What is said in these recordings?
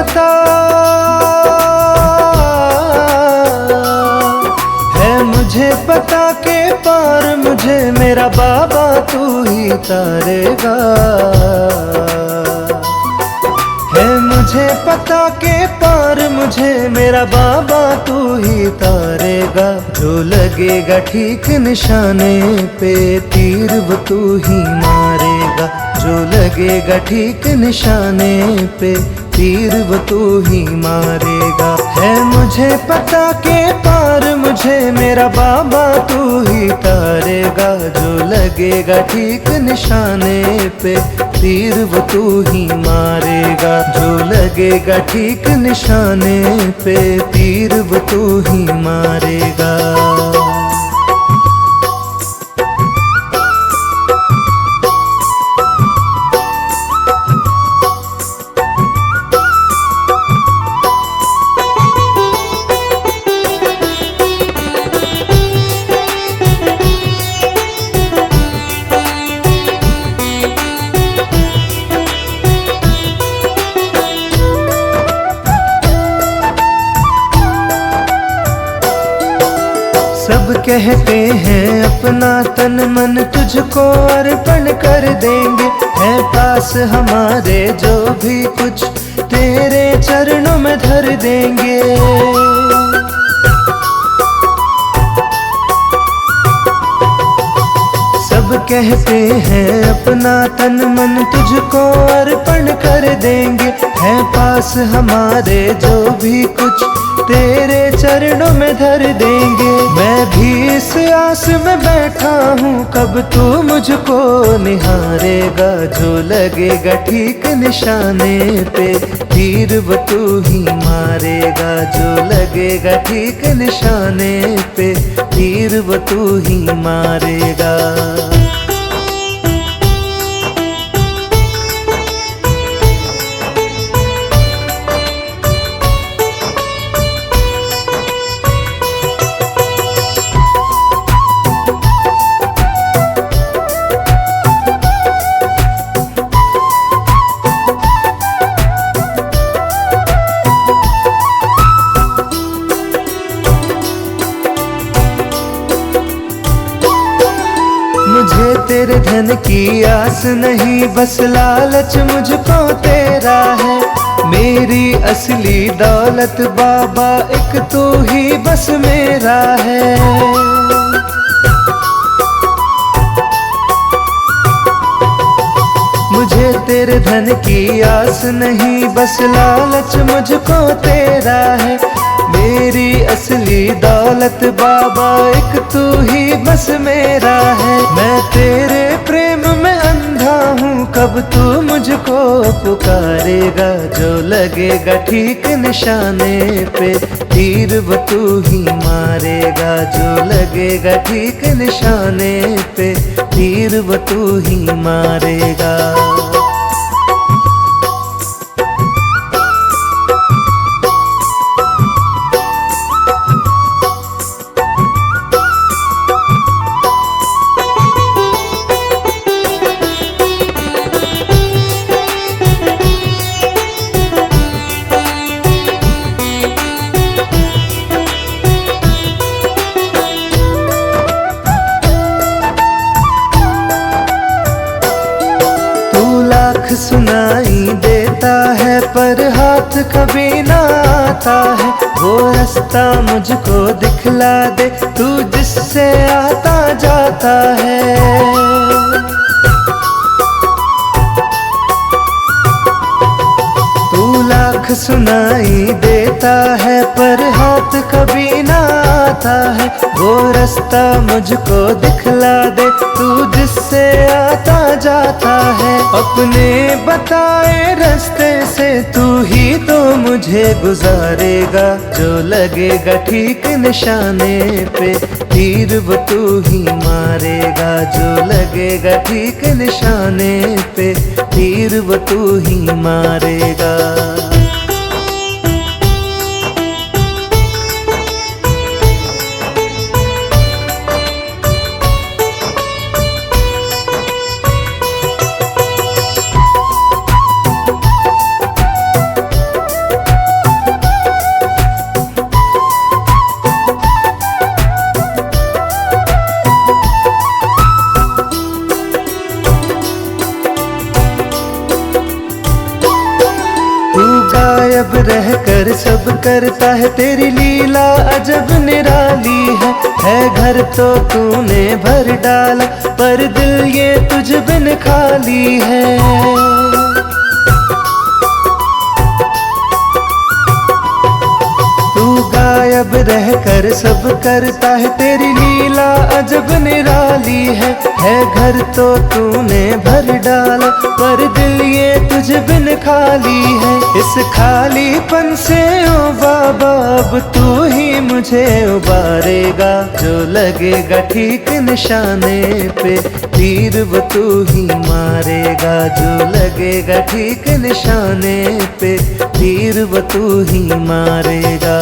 पता है, मुझे पता के पार मुझे मेरा बाबा तू ही तारेगा। है मुझे पता के पार मुझे मेरा बाबा तू ही तारेगा। जो लगेगा ठीक निशाने पे तीर वो तू ही मारेगा। जो लगेगा ठीक निशाने पे तीर वो तू ही मारेगा। है मुझे पता के पार मुझे मेरा बाबा तू ही तारेगा। जो लगेगा ठीक निशाने पे तीर वो तू ही मारेगा। जो लगेगा ठीक निशाने पे तीर वो तू ही मारेगा। सब कहते हैं अपना तन मन तुझको अर्पण कर देंगे। है पास हमारे जो भी कुछ तेरे चरणों में धर देंगे। सब कहते हैं अपना तन मन तुझको अर्पण कर देंगे। है पास हमारे जो भी कुछ तेरे चरणों में धर देंगे। मैं भी इस आस में बैठा हूँ कब तू मुझको निहारेगा। जो लगेगा ठीक निशाने पे तीर वो तू ही मारेगा। जो लगेगा ठीक निशाने पे तीर वो तू ही मारेगा। मुझे तेरे धन की आस नहीं, बस लालच मुझको तेरा है। मेरी असली दौलत बाबा एक तू ही बस मेरा है। मुझे तेरे धन की आस नहीं, बस लालच मुझको तेरा है। मेरी असली दौलत बाबा एक तू ही बस मेरा है। मैं तेरे प्रेम में अंधा हूँ कब तू मुझको पुकारेगा। जो लगेगा ठीक निशाने पे तीर वो तू ही मारेगा। जो लगेगा ठीक निशाने पे तीर वो तू ही मारेगा। सुनाई देता है पर हाथ कभी ना आता है। वो रास्ता मुझको दिखला दे तू जिससे आता जाता है। तू लाख सुनाई देता है पर हाथ कभी ना आता है। वो रास्ता मुझको दिखला दे तू जिससे आता जाता है। अपने बताए रास्ते से तू ही तो मुझे गुजारेगा। जो लगेगा ठीक निशाने पे तीर वो तू ही मारेगा। जो लगेगा ठीक निशाने पे तीर वो तू ही मारेगा। गायब रहकर सब करता है, तेरी लीला अजब निराली है घर तो तूने भर डाला, पर दिल ये तुझ बिन खाली है। गायब रहकर सब करता है, तेरी लीला अजब निराली है घर तो तूने भर डाला, पर दिल ये तुझ बिन खाली है। इस खालीपन से ओ बाबा अब तू ही मुझे उबारेगा, जो लगेगा ठीक निशाने पे तीर वो तू ही मारेगा, जो लगेगा ठीक निशाने पे तीर वो तू ही मारेगा।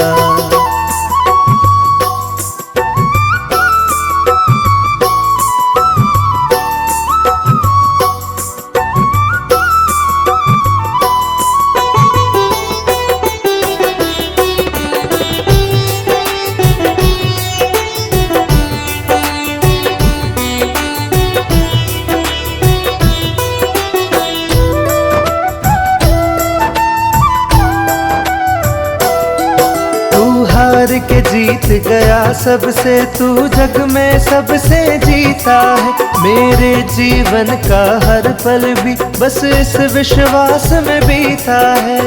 हार के जीत गया सबसे, तू जग में सबसे जीता है, मेरे जीवन का हर पल भी बस इस विश्वास में बीता है।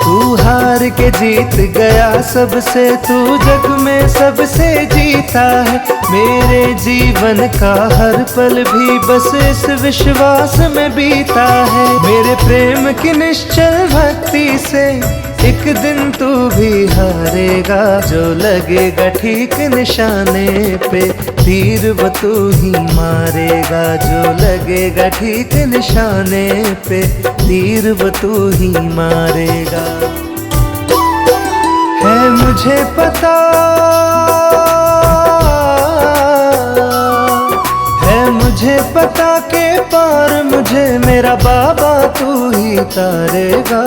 तू हार के जीत गया सबसे, तू जग में सबसे जीता है, मेरे जीवन का हर पल भी बस इस विश्वास में बीता है। मेरे प्रेम की निश्चल भक्ति से एक दिन तू भी हारेगा, जो लगेगा ठीक निशाने पे तीर वो तू ही मारेगा, जो लगेगा ठीक निशाने पे तीर वो तू ही मारेगा। है मुझे पता, है मुझे पता के पार मुझे मेरा बाबा तू ही तारेगा,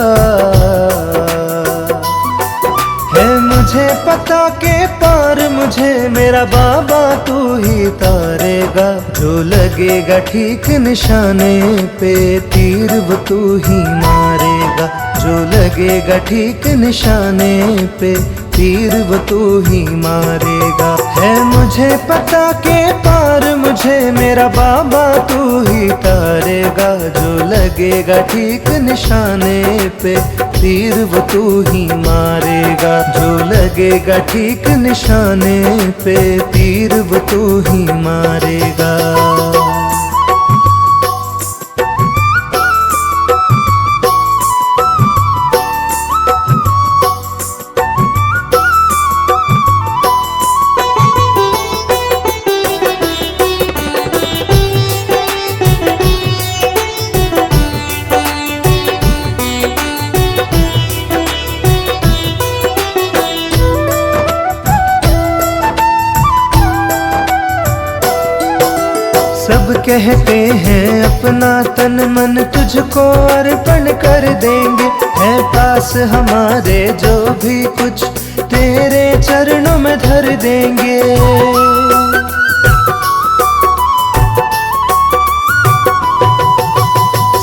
है मुझे पता के पार मुझे मेरा बाबा तू ही तारेगा, जो लगेगा ठीक निशाने पे तीर वो तू ही मारेगा, जो लगेगा ठीक निशाने पे तीर वो तू ही मारेगा। है मुझे पता के पार मुझे मेरा बाबा तू ही तारेगा, जो लगेगा ठीक निशाने पे तीर वो तू ही मारेगा, जो लगेगा ठीक निशाने पे तीर वो तू ही मारेगा। सब कहते हैं अपना तन मन तुझको अर्पण कर देंगे, है पास हमारे जो भी कुछ तेरे चरणों में धर देंगे।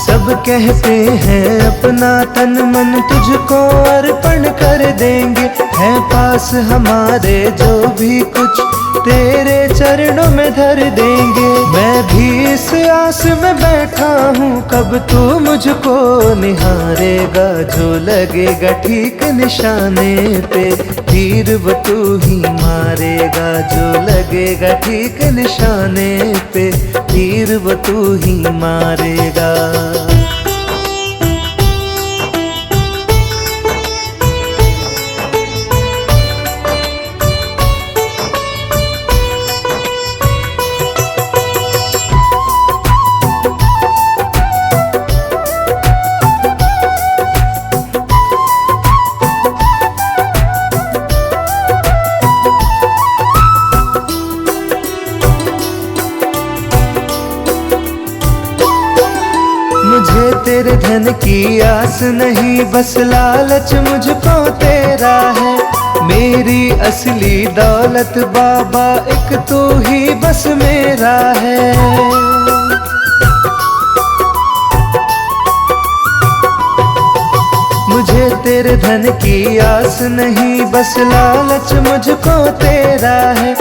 सब कहते हैं अपना तन मन तुझको अर्पण कर देंगे, है पास हमारे जो भी कुछ तेरे चरणों में धर देंगे। मैं भी इस आस में बैठा हूँ कब तू मुझको निहारेगा, जो लगेगा ठीक निशाने पे तीर वो तू ही मारेगा, जो लगेगा ठीक निशाने पे तीर वो तू ही मारेगा। मुझे तेरे धन की आस नहीं, बस लालच मुझको तेरा है, मेरी असली दौलत बाबा एक तू ही बस मेरा है। तेरे धन की आस नहीं, बस लालच मुझको तेरा है।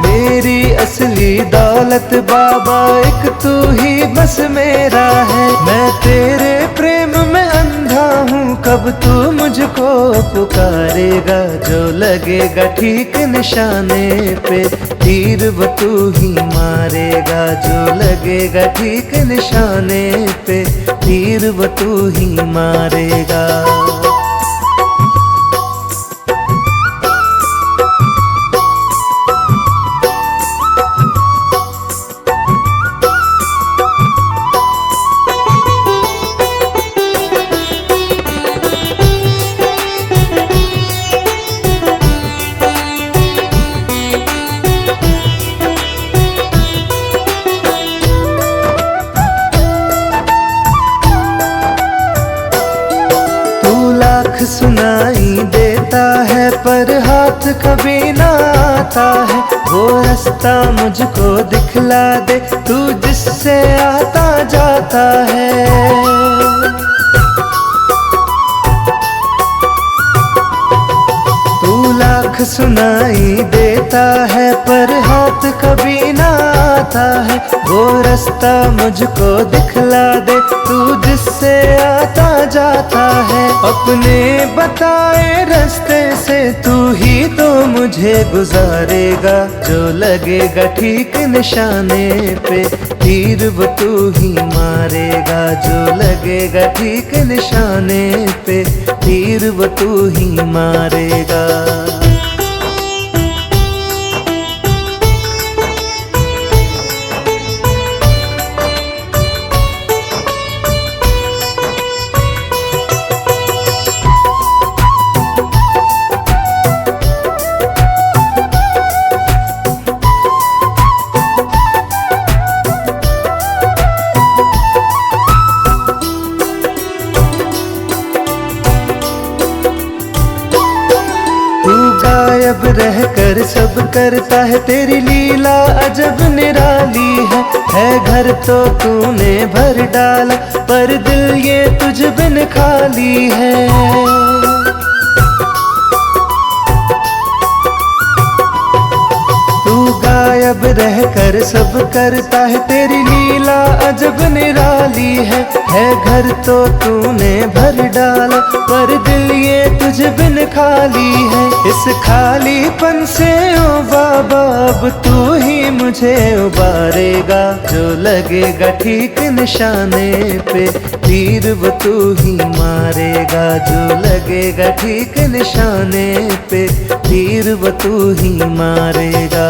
मेरी असली दौलत बाबा एक तू ही बस मेरा है। मैं तेरे प्रेम में अंधा हूँ, कब तू मुझको पुकारेगा। जो लगेगा ठीक निशाने पे, तीर वो तू ही मारेगा। जो लगेगा ठीक निशाने पे, तीर वो तू ही मारेगा। सुनाई देता है पर हाथ कभी ना आता है। वो रास्ता मुझको दिखला दे तू, जिससे आता जाता है। लाख सुनाई देता है पर हाथ कभी ना आता है। वो रास्ता मुझको दिखला दे तू, जिससे आता जाता है। अपने बताए रास्ते से तू ही तो मुझे गुजारेगा। जो लगेगा ठीक निशाने पे, तीर वो तू ही मारेगा। जो लगेगा ठीक निशाने पे, तीर वो तू ही मारेगा। गायब रहकर सब करता है, तेरी लीला अजब निराली है। घर तो तूने भर डाला पर दिल ये तुझ बिन खाली है। गायब रहकर सब करता है, तेरी लीला अजब निराली है। घर तो तूने भर डाला पर दिल ये तुझ बिन खाली है। इस खालीपन से ओ बाबा अब तू ही मुझे उबारेगा। जो लगेगा ठीक निशाने पे, तीर वो तू ही मारेगा। जो लगेगा ठीक निशाने पे, तीर वो तू ही मारेगा।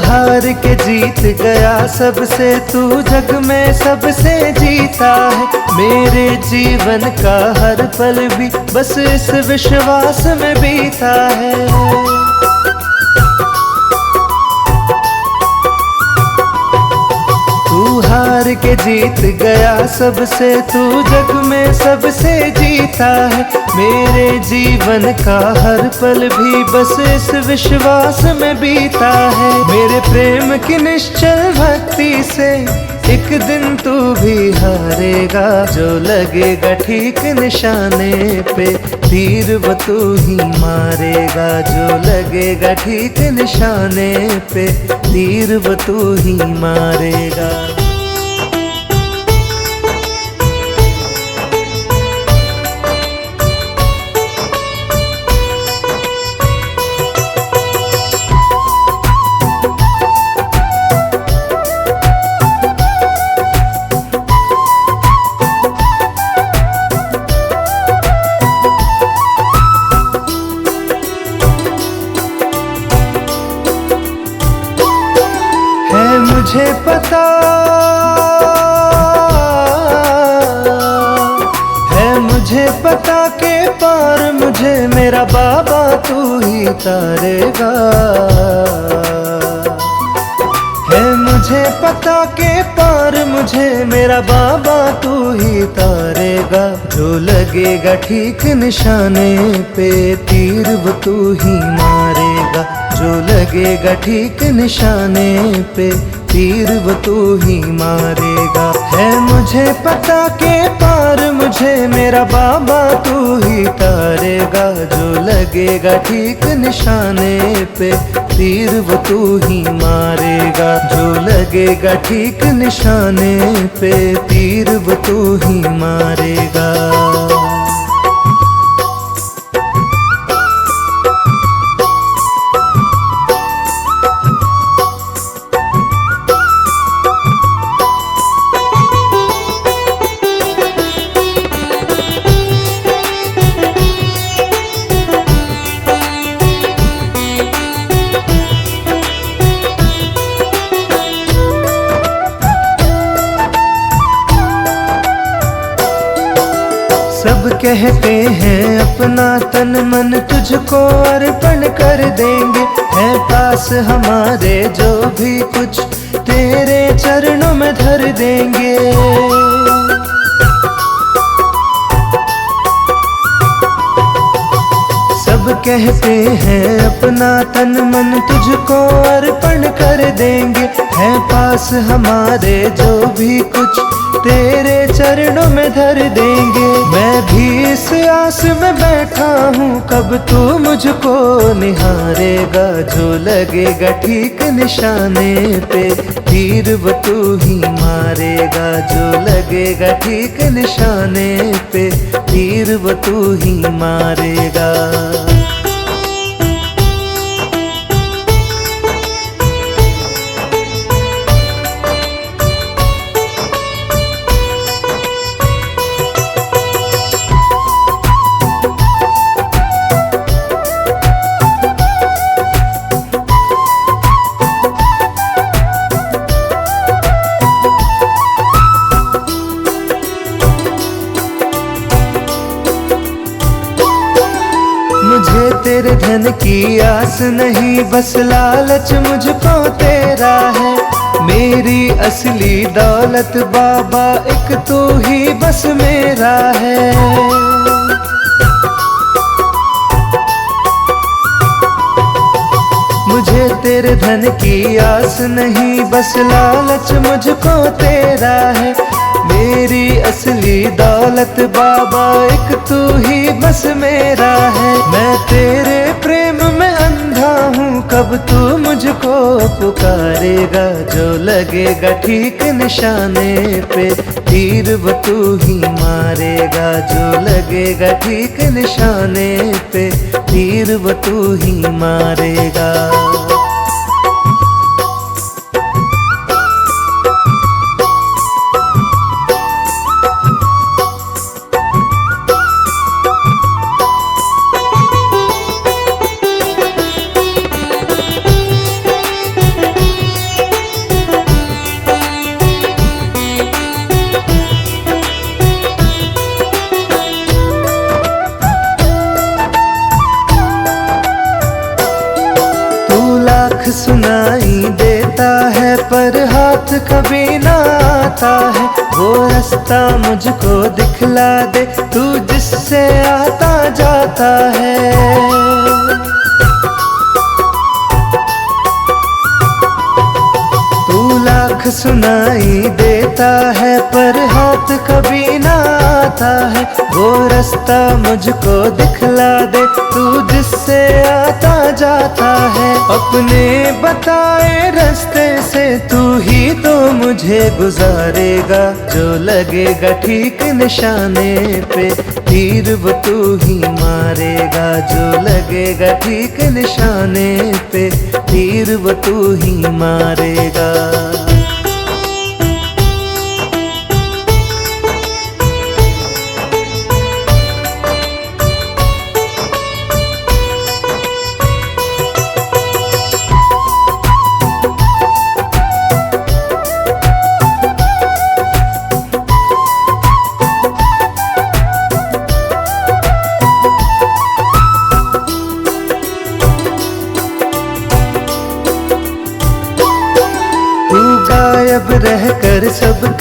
हार के जीत गया सबसे, तू जग में सबसे जीता है। मेरे जीवन का हर पल भी बस इस विश्वास में बीता है। तू हार के जीत गया सबसे, तू जग में सबसे जीता है। मेरे जीवन का हर पल भी बस इस विश्वास में बीता है। मेरे प्रेम की निश्चल भक्ति से एक दिन तू भी हारेगा। जो लगेगा ठीक निशाने पे, तीर वो तू ही मारेगा। जो लगेगा ठीक निशाने पे, तीर वो तू ही मारेगा। मुझे पता मुझे मेरा बाबा तू ही तारेगा। है मुझे पता के पार मुझे मेरा बाबा तू ही तारेगा। जो लगेगा ठीक निशाने पे तीर वो तू ही मारेगा। जो लगेगा ठीक निशाने पे तीर वो तू ही मारेगा। है मुझे पता के पार मुझे मेरा बाबा तू ही तारेगा। जो लगेगा ठीक निशाने पे तीर वो तू ही मारेगा। जो लगेगा ठीक निशाने पे तीर वो तू ही मारेगा। सब कहते हैं अपना तन मन तुझको अर्पण कर देंगे। है पास हमारे जो भी कुछ तेरे चरणों में धर देंगे। सब कहते हैं अपना तन मन तुझको अर्पण कर देंगे। है पास हमारे जो भी कुछ तेरे चरणों में धर देंगे। मैं भी इस आस में बैठा हूँ कब तू मुझको निहारेगा। जो लगेगा ठीक निशाने पे तीर वो तू ही मारेगा। जो लगेगा ठीक निशाने पे तीर वो तू ही मारेगा। मुझे तेरे धन की आस नहीं बस लालच मुझको तेरा है। मेरी असली दौलत बाबा एक तू ही बस मेरा है। मुझे तेरे धन की आस नहीं बस लालच मुझको तेरा है। मेरी असली दौलत बाबा एक तू ही बस मेरा है। मैं तेरे प्रेम में अंधा हूँ कब तू मुझको पुकारेगा। जो लगेगा ठीक निशाने पे तीर वो तू ही मारेगा। जो लगेगा ठीक निशाने पे तीर वो तू ही मारेगा। सुनाई देता है पर हाथ कभी ना आता है। वो रास्ता मुझको दिखला दे तू जिससे आता जाता है। तू लाख सुनाई देता है पर हाथ कभी ना आता है। वो रास्ता मुझको दिखला दे तू जिससे आता जाता है। अपने बताए रास्ते से तू ही तो मुझे गुजारेगा। जो लगेगा ठीक निशाने पे तीर वो तू ही मारेगा। जो लगेगा ठीक निशाने पे तीर वो तू ही मारेगा।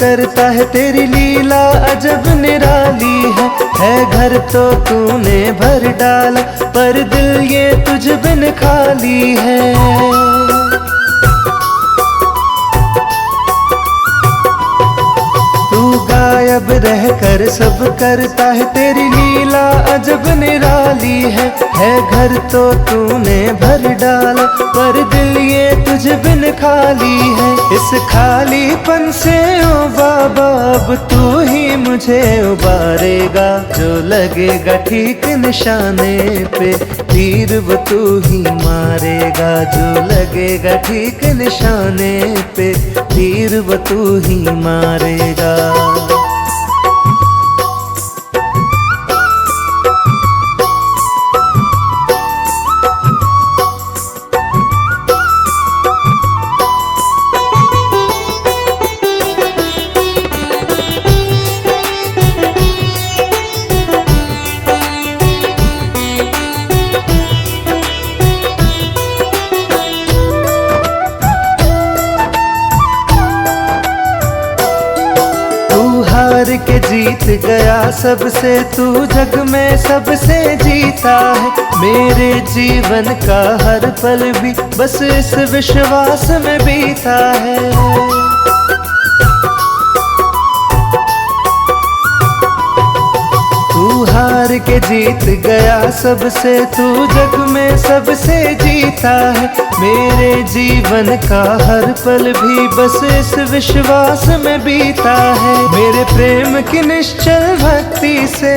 करता है तेरी लीला अजब निराली है घर तो तूने भर डाला पर दिल ये तुझ बिन खाली है। गायब रहकर सब करता है तेरी लीला अजब निराली है घर तो तूने भर डाला पर दिल ये तुझ बिन खाली है। इस खालीपन से ओ बाबा अब तू ही मुझे उबारेगा, जो लगेगा ठीक निशाने पे तीर वो तू ही मारेगा, जो लगेगा ठीक निशाने पे तीर वो तू ही मारेगा। हार के जीत गया सबसे तू जग में सबसे जीता है, मेरे जीवन का हर पल भी बस इस विश्वास में बीता है। तू हार के जीत गया सबसे तू जग में सबसे जीता है, मेरे जीवन का हर पल भी बस इस विश्वास में बीता है। मेरे प्रेम की निश्चल भक्ति से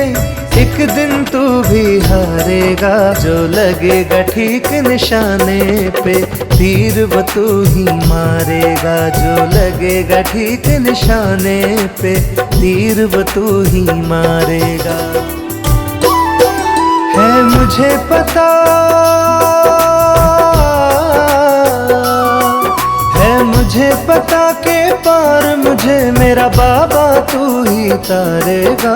एक दिन तू भी हारेगा, जो लगेगा ठीक निशाने पे तीर वो तू ही मारेगा, जो लगेगा ठीक निशाने पे तीर वो तू ही मारेगा। है मुझे पता मुझे पता के पार मुझे मेरा बाबा तू ही तारेगा,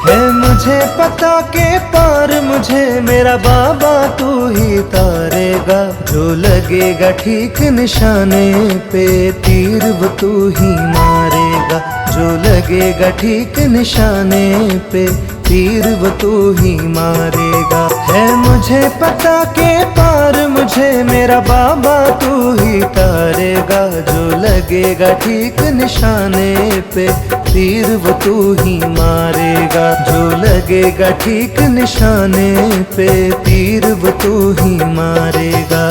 है मुझे पता के पार मुझे मेरा बाबा तू ही तारेगा, जो लगेगा ठीक निशाने पे तीर वो तू ही मारेगा, जो लगेगा ठीक निशाने पे तीर वो तू ही मारेगा। है मुझे पता के पार मुझे मेरा बाबा तू ही तारेगा, जो लगेगा ठीक निशाने पे तीर वो तू ही मारेगा, जो लगेगा ठीक निशाने पे तीर वो तू ही मारेगा।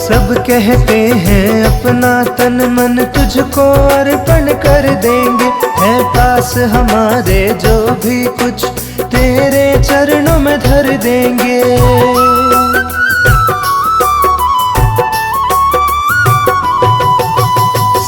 सब कहते हैं अपना तन मन तुझको अर्पण कर देंगे, है पास हमारे जो भी कुछ तेरे चरणों में धर देंगे।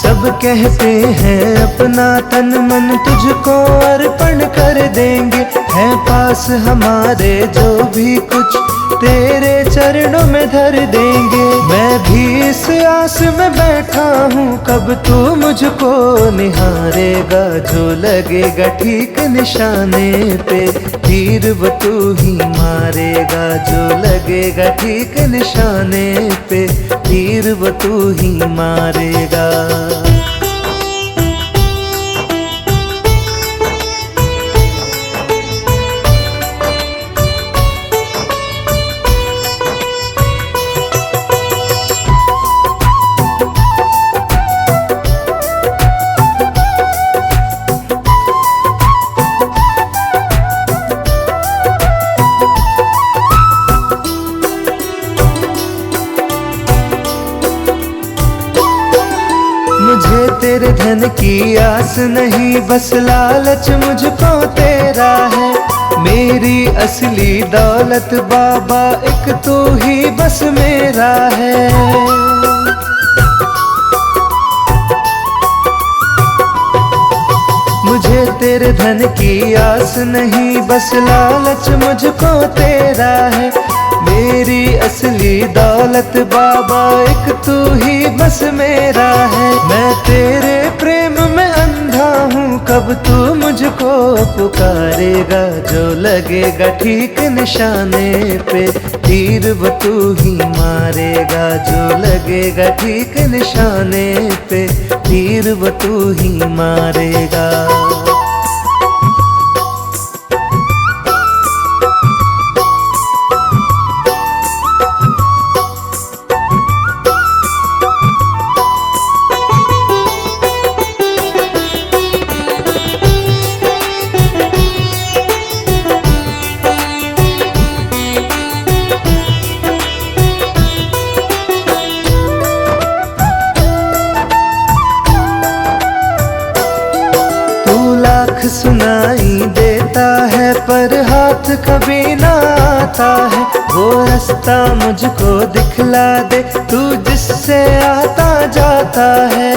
सब कहते हैं अपना तन मन तुझको अर्पण कर देंगे, है पास हमारे जो भी कुछ तेरे चरणों में धर देंगे। मैं भी इस आस में बैठा हूँ कब तू मुझको निहारेगा, जो लगेगा ठीक निशाने पे तीर वो तू ही मारेगा, जो लगेगा ठीक निशाने पे तीर वो तू ही मारेगा। मुझे तेरे धन की आस नहीं, बस लालच मुझको तेरा है, मेरी असली दौलत बाबा एक तू ही बस मेरा है। तेरे धन की आस नहीं, बस लालच मुझको तेरा है। मेरी असली दौलत बाबा एक तू ही बस मेरा है। मैं तेरे प्रेम में अंधा हूँ, कब तू मुझको पुकारेगा। जो लगेगा ठीक निशाने पे, तीर वो तू ही मारेगा। जो लगेगा ठीक निशाने पे, तीर वो तू ही मारेगा। सुनाई देता है पर हाथ कभी ना आता है। वो रास्ता मुझको दिखला दे तू, जिससे आता जाता है।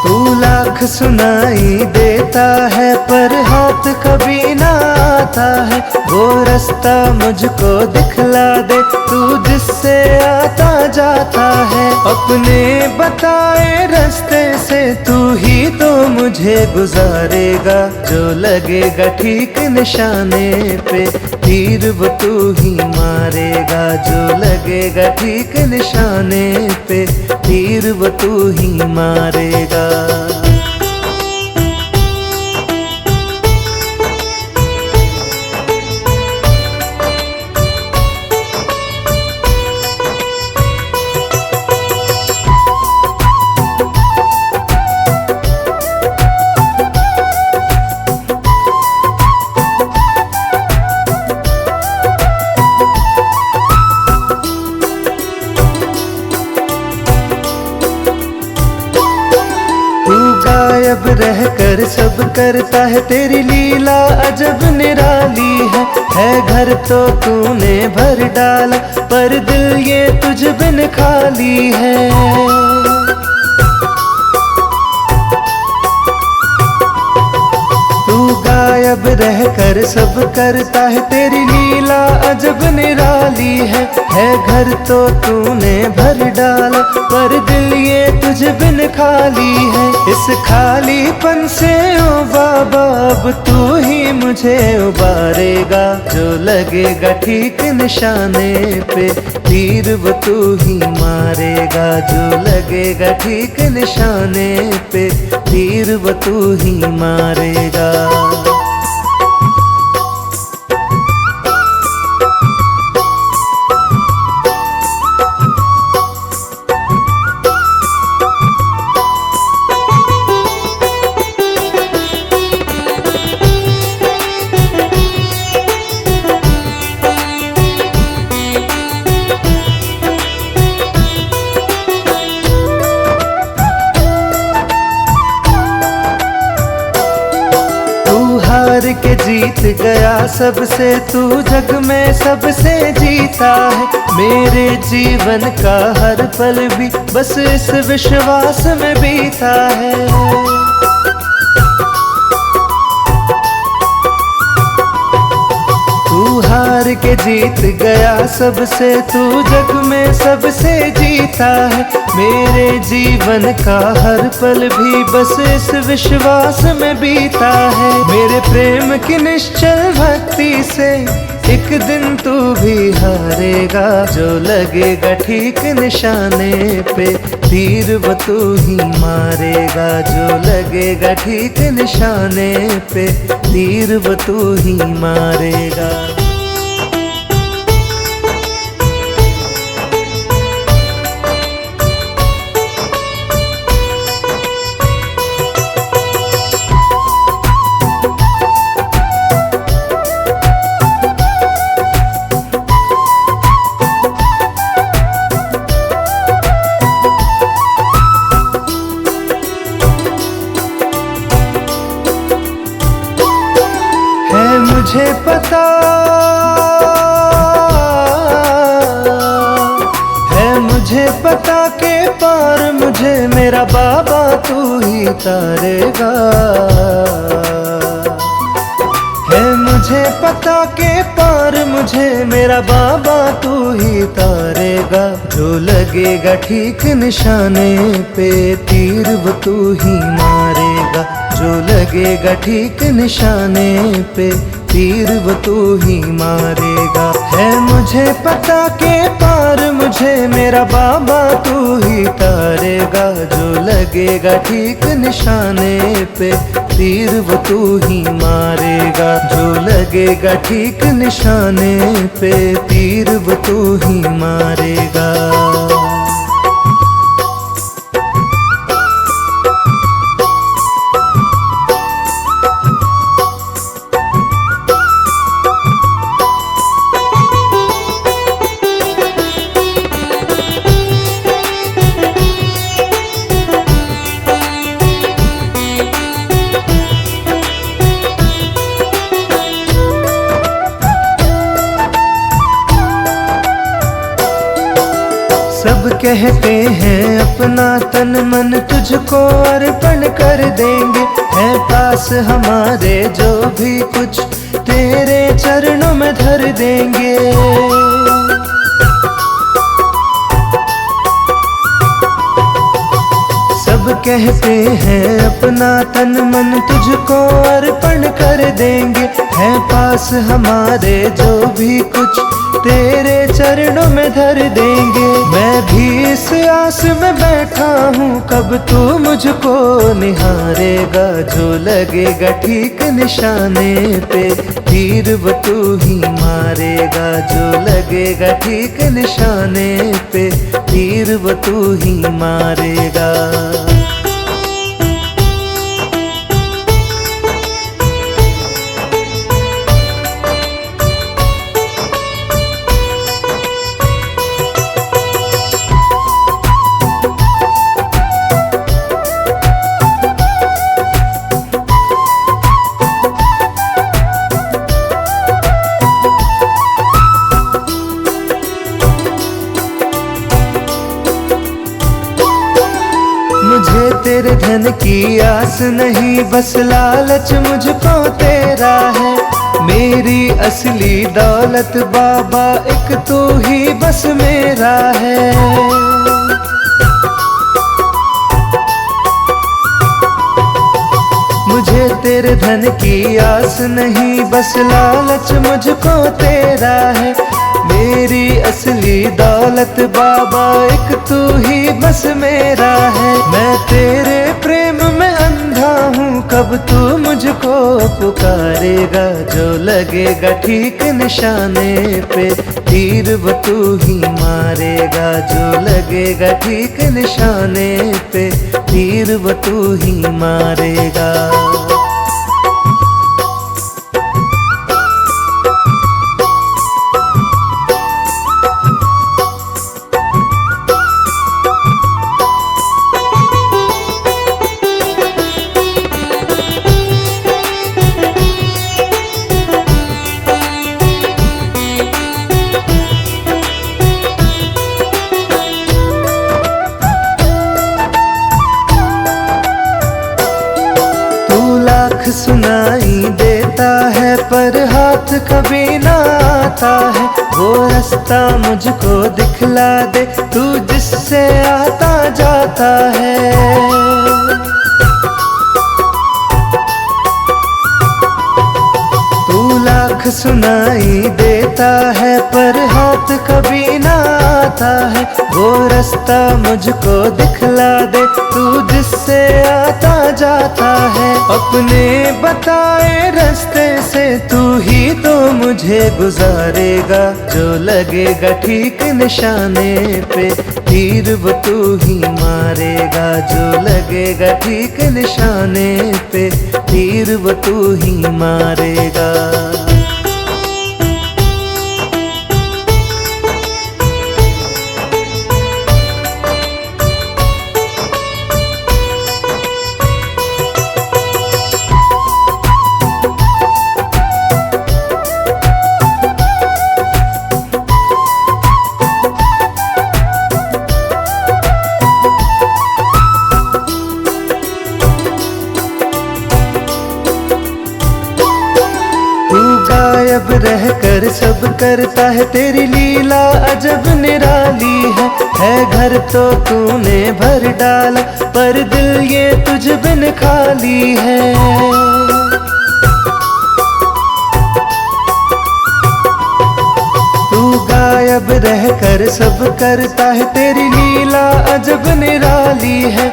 तू लाख सुनाई देता है पर हाथ कभी ना आता है। वो रास्ता मुझको दिखला दे तू, जिससे आता जाता है। अपने बताए रास्ते से तू ही तो मुझे गुजारेगा। जो लगेगा ठीक निशाने पे, तीर वो तू ही मारेगा। जो लगेगा ठीक निशाने पे, तीर वो तू ही मारेगा। गायब रहकर सब करता है, तेरी लीला अजब निराली है। घर तो तूने भर डाला पर दिल ये तुझ बिन खाली है। तू गायब रहकर सब करता है, तेरी लीला अजब निराली है। घर तो तूने भर डाला पर दिल ये तुझ बिन खाली है। इस खालीपन से ओ बाबा अब तू ही मुझे उबारेगा। जो लगेगा ठीक निशाने पे, तीर वो तू ही मारेगा। जो लगेगा ठीक निशाने पे, तीर वो तू ही मारेगा। हार के जीत गया सबसे, तू जग में सबसे जीता है। मेरे जीवन का हर पल भी बस इस विश्वास में बीता है। तू हार के जीत गया सबसे, तू जग में सबसे जीता है। मेरे जीवन का हर पल भी बस इस विश्वास में बीता है। मेरे प्रेम की निश्चल भक्ति से एक दिन तू भी हारेगा। जो लगेगा ठीक निशाने पे, तीर वो तू ही मारेगा। जो लगेगा ठीक निशाने पे, तीर वो तू ही मारेगा। मुझे पता है, मुझे मुझे पता के पार मुझे मेरा बाबा तू ही तारेगा। है मुझे पता के पार मुझे मेरा बाबा तू ही तारेगा। जो लगेगा ठीक निशाने पे तीर वो तू ही मारेगा। जो लगेगा ठीक निशाने पे तीर वो तू ही मारेगा। है मुझे पता के पार मुझे मेरा बाबा तू ही तारेगा। जो लगेगा ठीक निशाने पे तीर वो तू ही मारेगा। जो लगेगा ठीक निशाने पे तीर वो तू ही मारेगा। सब कहते हैं अपना तन मन तुझको अर्पण कर देंगे। है पास हमारे जो भी कुछ तेरे चरणों में धर देंगे। सब कहते हैं अपना तन मन तुझको अर्पण कर देंगे। है पास हमारे जो भी कुछ तेरे चरणों में धर देंगे। मैं भी इस आस में बैठा हूँ कब तू मुझको निहारेगा। जो लगेगा ठीक निशाने पे तीर वो तू ही मारेगा। जो लगेगा ठीक निशाने पे तीर वो तू ही मारेगा। मुझे तेरे धन की आस नहीं बस लालच मुझको तेरा है। मेरी असली दौलत बाबा एक तू ही बस मेरा है। मुझे तेरे धन की आस नहीं बस लालच मुझको तेरा है। मेरी असली दौलत बाबा एक तू ही बस मेरा है। मैं तेरे प्रेम में अंधा हूँ कब तू मुझको पुकारेगा। जो लगेगा ठीक निशाने पे तीर वो तू ही मारेगा। जो लगेगा ठीक निशाने पे तीर वो तू ही मारेगा। सुनाई देता है पर हाथ कभी ना आता है। वो रास्ता मुझको दिखला दे तू जिससे आता जाता है। तू लाख सुनाई देता है पर हाथ कभी ना आता है। वो रास्ता मुझको दिखला दे तू जिससे आता जाता है। अपने बताए रास्ते से तू ही तो मुझे गुजारेगा। जो लगेगा ठीक निशाने पे तीर वो तू ही मारेगा। जो लगेगा ठीक निशाने पे तीर वो तू ही मारेगा। रहकर सब करता है, तेरी लीला अजब निराली है घर तो तूने भर डाला, पर दिल ये तुझ बिन खाली है। गायब रहकर सब करता है, तेरी लीला अजब निराली है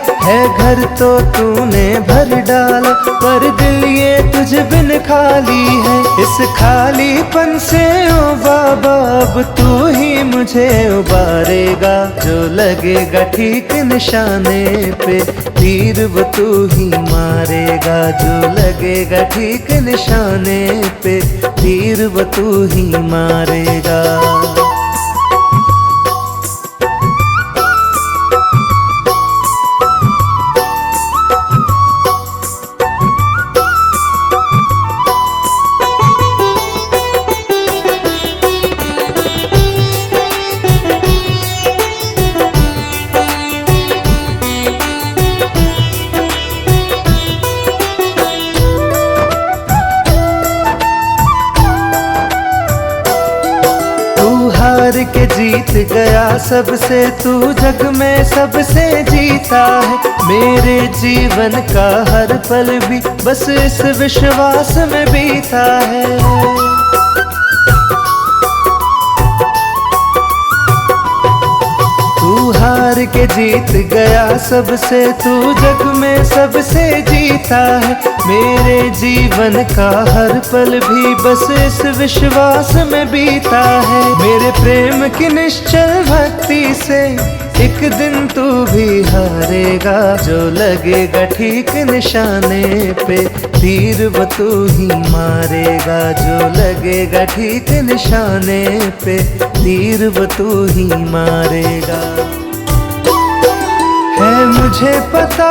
घर तो तूने भर डाला, पर दिल ये तुझ बिन खाली है। इस खालीपन से ओ बाबा अब तू ही मुझे उबारेगा, जो लगेगा ठीक निशाने पे तीर वो तू ही मारेगा, जो लगेगा ठीक निशाने पे तीर वो तू ही मारेगा। हार के जीत गया सबसे, तू जग में सबसे जीता है, मेरे जीवन का हर पल भी बस इस विश्वास में बीता है। तू हार के जीत गया सबसे, तू जग में सबसे जीता है, मेरे जीवन का हर पल भी बस इस विश्वास में बीता है। मेरे प्रेम की निश्चल भक्ति से एक दिन तू भी हारेगा, जो लगेगा ठीक निशाने पे तीर वो तू ही मारेगा, जो लगेगा ठीक निशाने पे तीर वो तू ही मारेगा। है मुझे पता,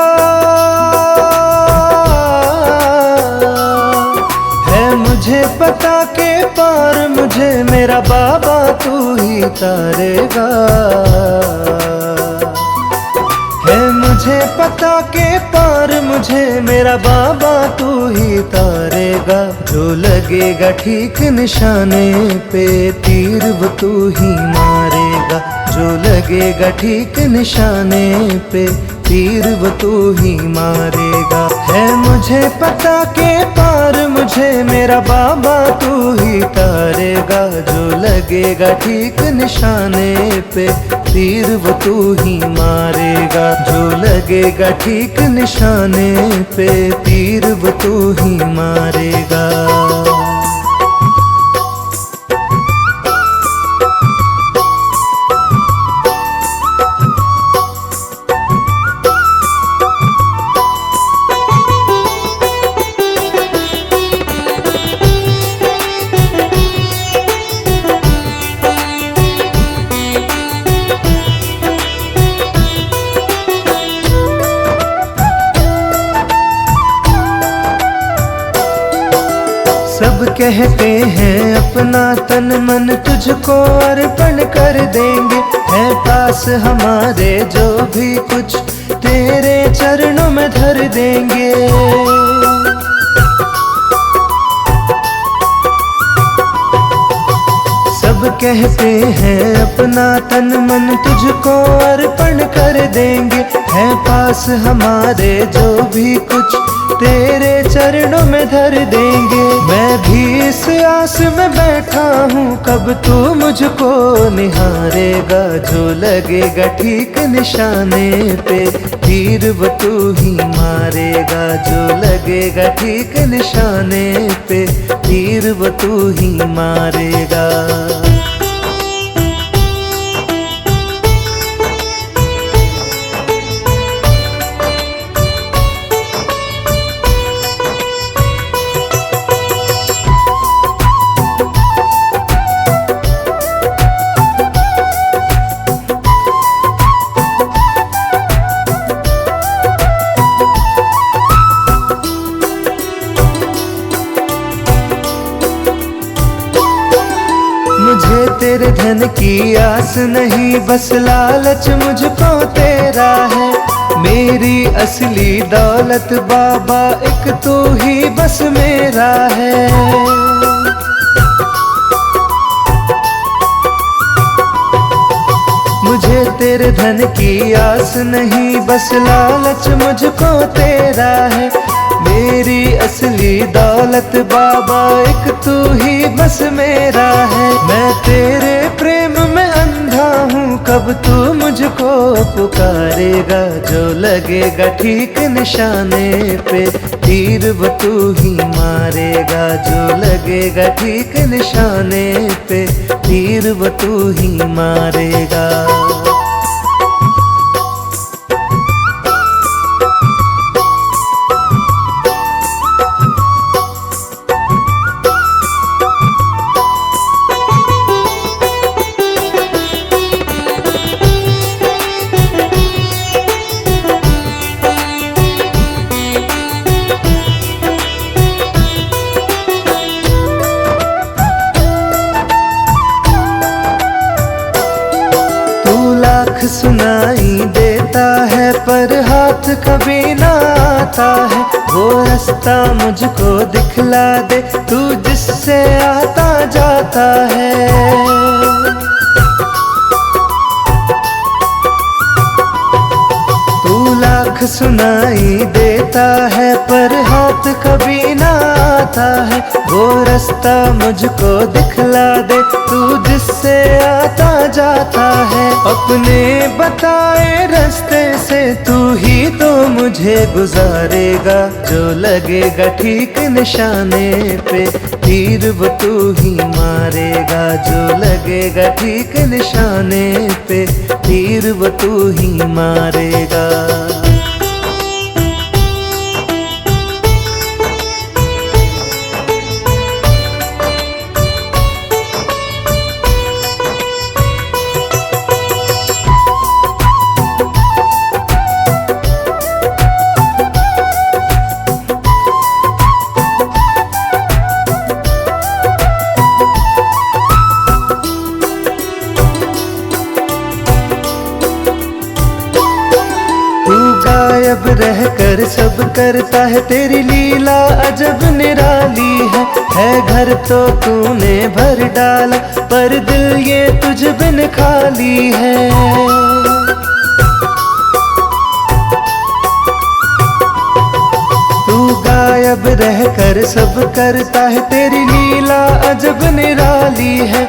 है मुझे पता के पार मुझे मेरा बाबा तू ही तारेगा, है मुझे पता के पार मुझे मेरा बाबा तू ही तारेगा, जो लगेगा ठीक निशाने पे तीर वो तू ही मारेगा, जो लगेगा ठीक निशाने पे तीर वो तू ही मारेगा। है मुझे पता के पार मुझे मेरा बाबा तू ही तारेगा, जो लगेगा ठीक निशाने पे तीर वो तू ही मारेगा, जो लगेगा ठीक निशाने पे तीर वो तू ही मारेगा। सब कहते हैं अपना तन मन तुझको अर्पण कर देंगे, है पास हमारे जो भी कुछ तेरे चरणों में धर देंगे। सब कहते हैं अपना तन मन तुझको अर्पण कर देंगे, है पास हमारे जो भी कुछ तेरे चरणों में धर देंगे। मैं भी इस आस में बैठा हूँ कब तू मुझको निहारेगा, जो लगेगा ठीक निशाने पे तीर वो तू ही मारेगा, जो लगेगा ठीक निशाने पे तीर वो तू ही मारेगा। मुझे तेरे धन की आस नहीं, बस लालच मुझको तेरा है, मेरी असली दौलत बाबा एक तू ही बस मेरा है। मुझे तेरे धन की आस नहीं, बस लालच मुझको तेरा है। मेरी असली दौलत बाबा एक तू ही बस मेरा है। मैं तेरे प्रेम में अंधा हूँ, कब तू मुझको पुकारेगा। जो लगेगा ठीक निशाने पे, तीर वो तू ही मारेगा। जो लगेगा ठीक निशाने पे, तीर वो तू ही मारेगा। सुनाई देता है पर हाथ कभी ना आता है। वो रास्ता मुझको दिखला दे तू, जिससे आता जाता है। तू लाख सुनाई देता है पर हाथ कभी ना आता है। वो रास्ता मुझको दिखला दे तू, जिससे आता जाता है। अपने बताए रास्ते से तू ही तो मुझे गुजारेगा। जो लगेगा ठीक निशाने पे, तीर वो तू ही मारेगा। जो लगेगा ठीक निशाने पे, तीर वो तू ही मारेगा। गायब रह कर सब करता है, तेरी लीला अजब निराली है। घर तो तूने भर डाला पर दिल ये तुझ बिन खाली है। तू गायब रह कर सब करता है, तेरी लीला अजब निराली है।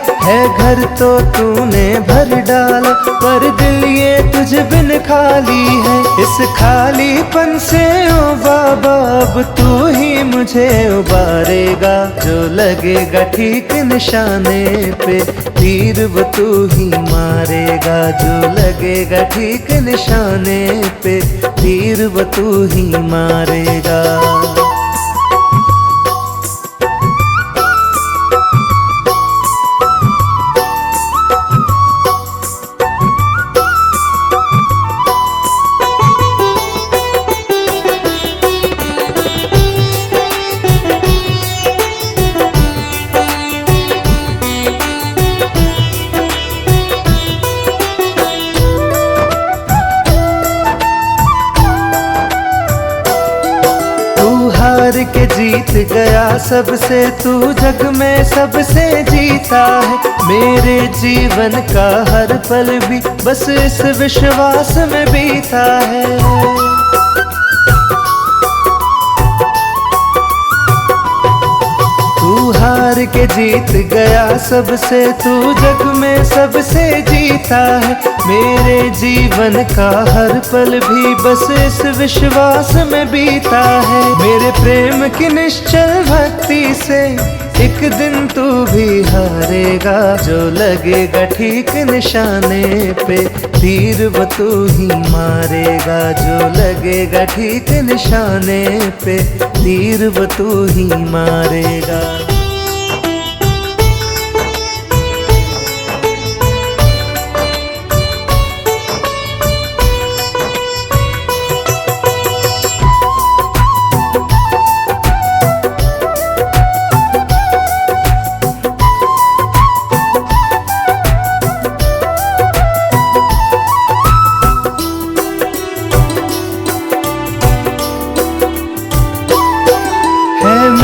घर तो तूने भर डाला पर दिल ये तुझ बिन खाली है। इस खालीपन से ओ बाबा अब तू ही मुझे उबारेगा। जो लगेगा ठीक निशाने पे, तीर वो तू ही मारेगा। जो लगेगा ठीक निशाने पे, तीर वो तू ही मारेगा। हार के जीत गया सबसे, तू जग में सबसे जीता है। मेरे जीवन का हर पल भी बस इस विश्वास में बीता है। तू हार के जीत गया सबसे, तू जग में सबसे जीता है। मेरे जीवन का हर पल भी बस इस विश्वास में बीता है। मेरे प्रेम की निश्चल भक्ति से एक दिन तू भी हारेगा। जो लगेगा ठीक निशाने पे, तीर वो तू ही मारेगा। जो लगेगा ठीक निशाने पे, तीर वो तू ही मारेगा।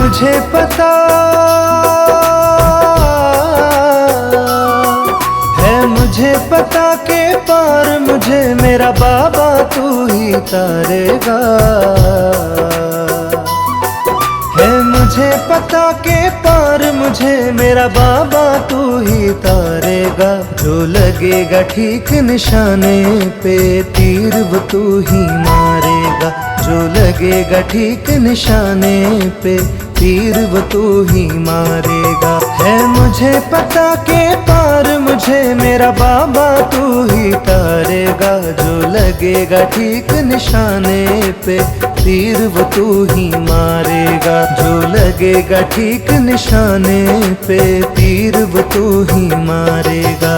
मुझे पता है, मुझे पता के पार मुझे मेरा बाबा तू ही तारेगा। है मुझे पता के पार मुझे मेरा बाबा तू ही तारेगा। जो लगेगा ठीक निशाने पे तीर वो तू ही मारेगा। जो लगेगा ठीक निशाने पे तीर वो तू ही मारेगा। है मुझे पता के पार मुझे मेरा बाबा तू ही तारेगा। जो लगेगा ठीक निशाने पे तीर वो तू ही मारेगा। जो लगेगा ठीक निशाने पे तीर वो तू ही मारेगा।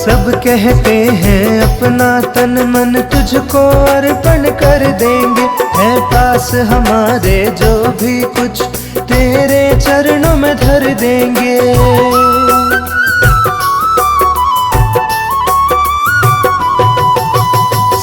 सब कहते हैं अपना तन मन तुझको अर्पण कर देंगे। है पास हमारे जो भी कुछ तेरे चरणों में धर देंगे।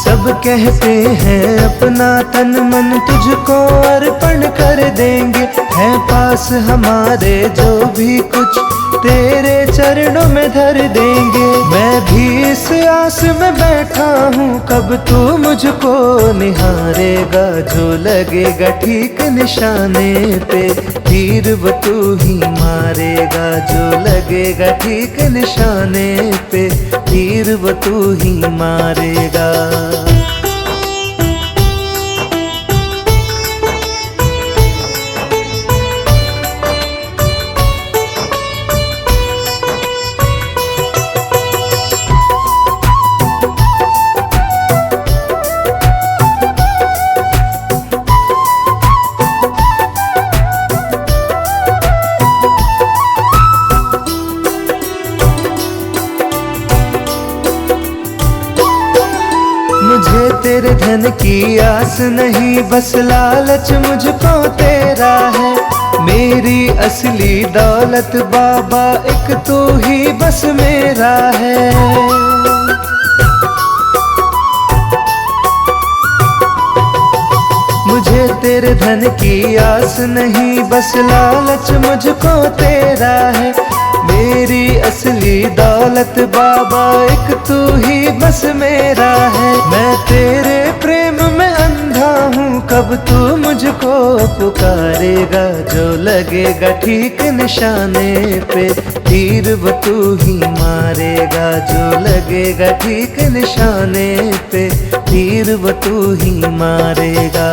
सब कहते हैं अपना तन मन तुझको अर्पण कर देंगे। है पास हमारे जो भी कुछ तेरे चरणों में धर देंगे। मैं भी इस आस में बैठा हूँ कब तू मुझको निहारेगा। जो लगेगा ठीक निशाने पे तीर वो तू ही मारेगा। जो लगेगा ठीक निशाने पे तीर वो तू ही मारेगा। मुझे तेरे धन की आस नहीं बस लालच मुझको तेरा है। मेरी असली दौलत बाबा एक तू ही बस मेरा है। मुझे तेरे धन की आस नहीं बस लालच मुझको तेरा है। मेरी असली दौलत बाबा एक तू ही बस मेरा है। मैं तेरे प्रेम में अंधा हूँ कब तू मुझको पुकारेगा। जो लगेगा ठीक निशाने पे तीर वो तू ही मारेगा। जो लगेगा ठीक निशाने पे तीर वो तू ही मारेगा।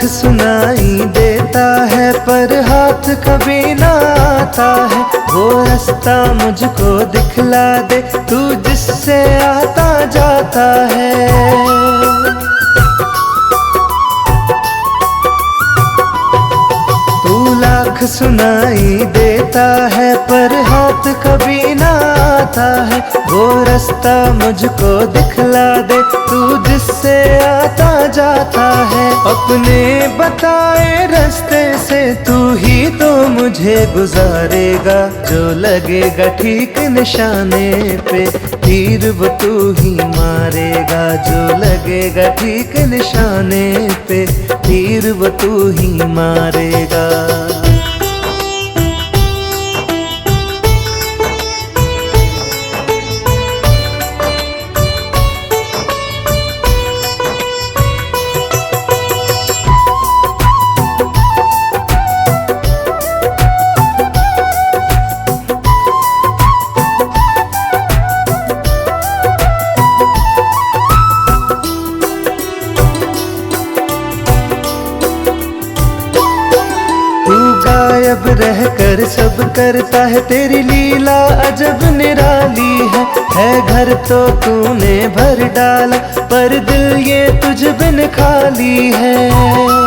सुनाई देता है पर हाथ कभी ना आता है। वो रास्ता मुझको दिखला दे तू जिससे आता जाता है। तू लाख सुनाई देता है पर हाथ कभी ना आता है। वो रास्ता मुझको दिखला दे तू जिससे आता जाता है। अपने बताए रास्ते से तू ही तो मुझे गुजारेगा। जो लगेगा ठीक निशाने पे तीर वो तू ही मारेगा। जो लगेगा ठीक निशाने पे तीर वो तू ही मारेगा। रहकर सब करता है, तेरी लीला अजब निराली है घर तो तूने भर डाला, पर दिल ये तुझ बिन खाली है।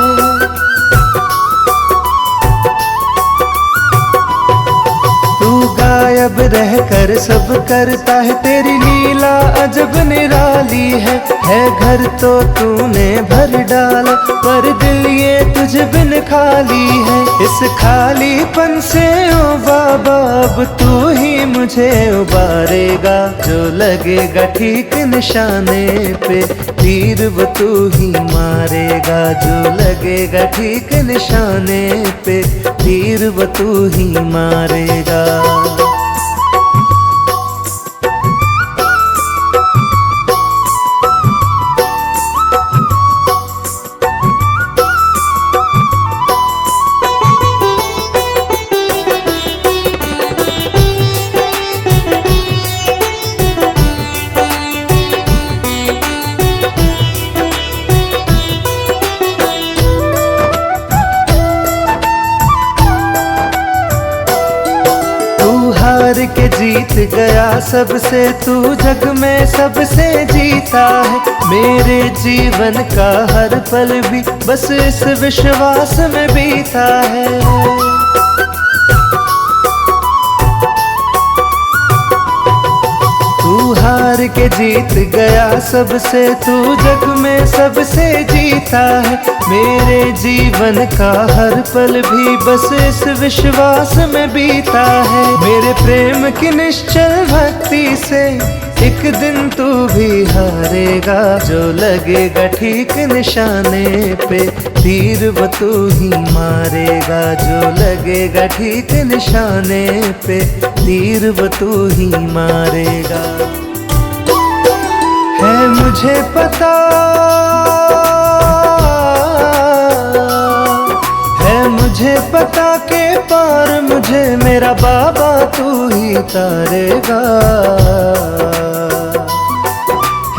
गायब रहकर सब करता है, तेरी लीला अजब निराली है घर तो तूने भर डाला, पर दिल ये तुझ बिन खाली है। इस खालीपन से ओ बाबा अब तू ही मुझे उबारेगा, जो लगेगा ठीक निशाने पे तीर वो तू ही मारेगा, जो लगेगा ठीक निशाने पे तीर वो तू ही मारेगा। हार के जीत गया सबसे, तू जग में सबसे जीता है, मेरे जीवन का हर पल भी बस इस विश्वास में बीता है। तू हार के जीत गया सबसे, तू जग में सबसे जीता है, मेरे जीवन का हर पल भी बस इस विश्वास में बीता है। मेरे प्रेम की निश्चल भक्ति से एक दिन तू भी हारेगा, जो लगेगा ठीक निशाने पे तीर वो तू ही मारेगा, जो लगेगा ठीक निशाने पे तीर वो तू ही मारेगा। है मुझे पता, है मुझे पता के पार मुझे मेरा बाबा तू ही तारेगा,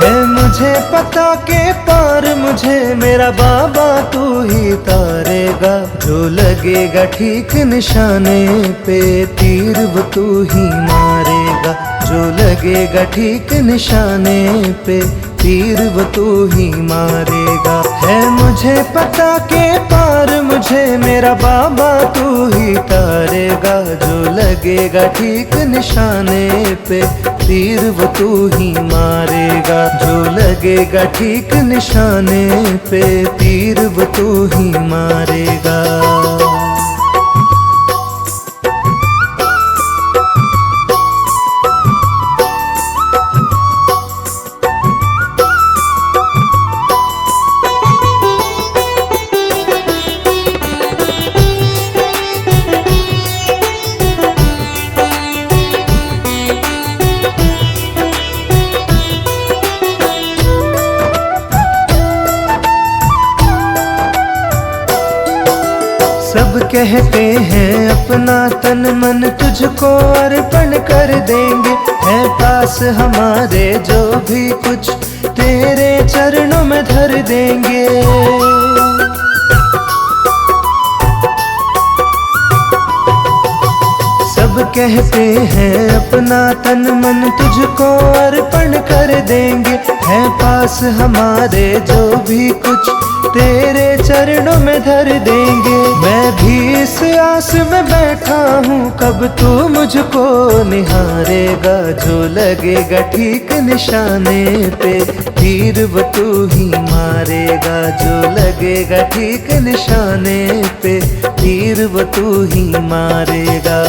है मुझे पता के पार मुझे मेरा बाबा तू ही तारेगा, जो लगेगा ठीक निशाने पे तीर वो तू ही मारेगा, जो लगेगा ठीक निशाने पे तीर वो तू ही मारेगा। है मुझे पता के पार मुझे मेरा बाबा तू ही तारेगा, जो लगेगा ठीक निशाने पे तीर वो तू ही मारेगा, जो लगेगा ठीक निशाने पे तीर वो तू ही मारेगा। सब कहते हैं अपना तन मन तुझको अर्पण कर देंगे, है पास हमारे जो भी कुछ तेरे चरणों में धर देंगे। सब कहते हैं अपना तन मन तुझको अर्पण कर देंगे, है पास हमारे जो भी कुछ तेरे चरणों में धर देंगे। मैं भी इस आस में बैठा हूँ कब तू मुझको निहारेगा, जो लगेगा ठीक निशाने पे तीर वो तू ही मारेगा, जो लगेगा ठीक निशाने पे तीर वो तू ही मारेगा।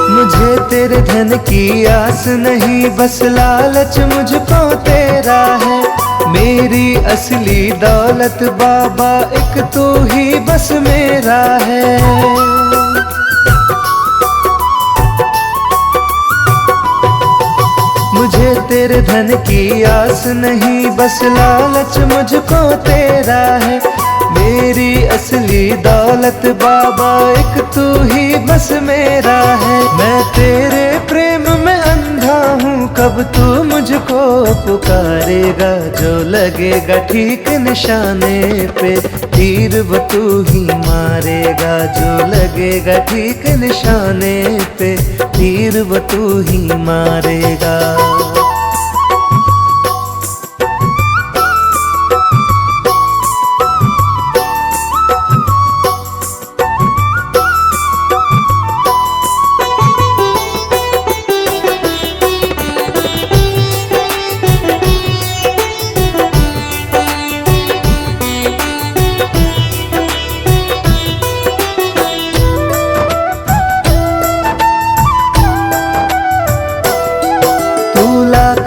मुझे तेरे धन की आस नहीं, बस लालच मुझको तेरा है, मेरी असली दौलत बाबा एक तू ही बस मेरा है। मुझे तेरे धन की आस नहीं, बस लालच मुझको तेरा है। मेरी असली दौलत बाबा एक तू ही बस मेरा है। मैं तेरे प्रेम में अंधा हूँ, कब तू मुझको पुकारेगा। जो लगेगा ठीक निशाने पे तीर वो तू ही मारेगा। जो लगेगा ठीक निशाने पे तीर वो तू ही मारेगा।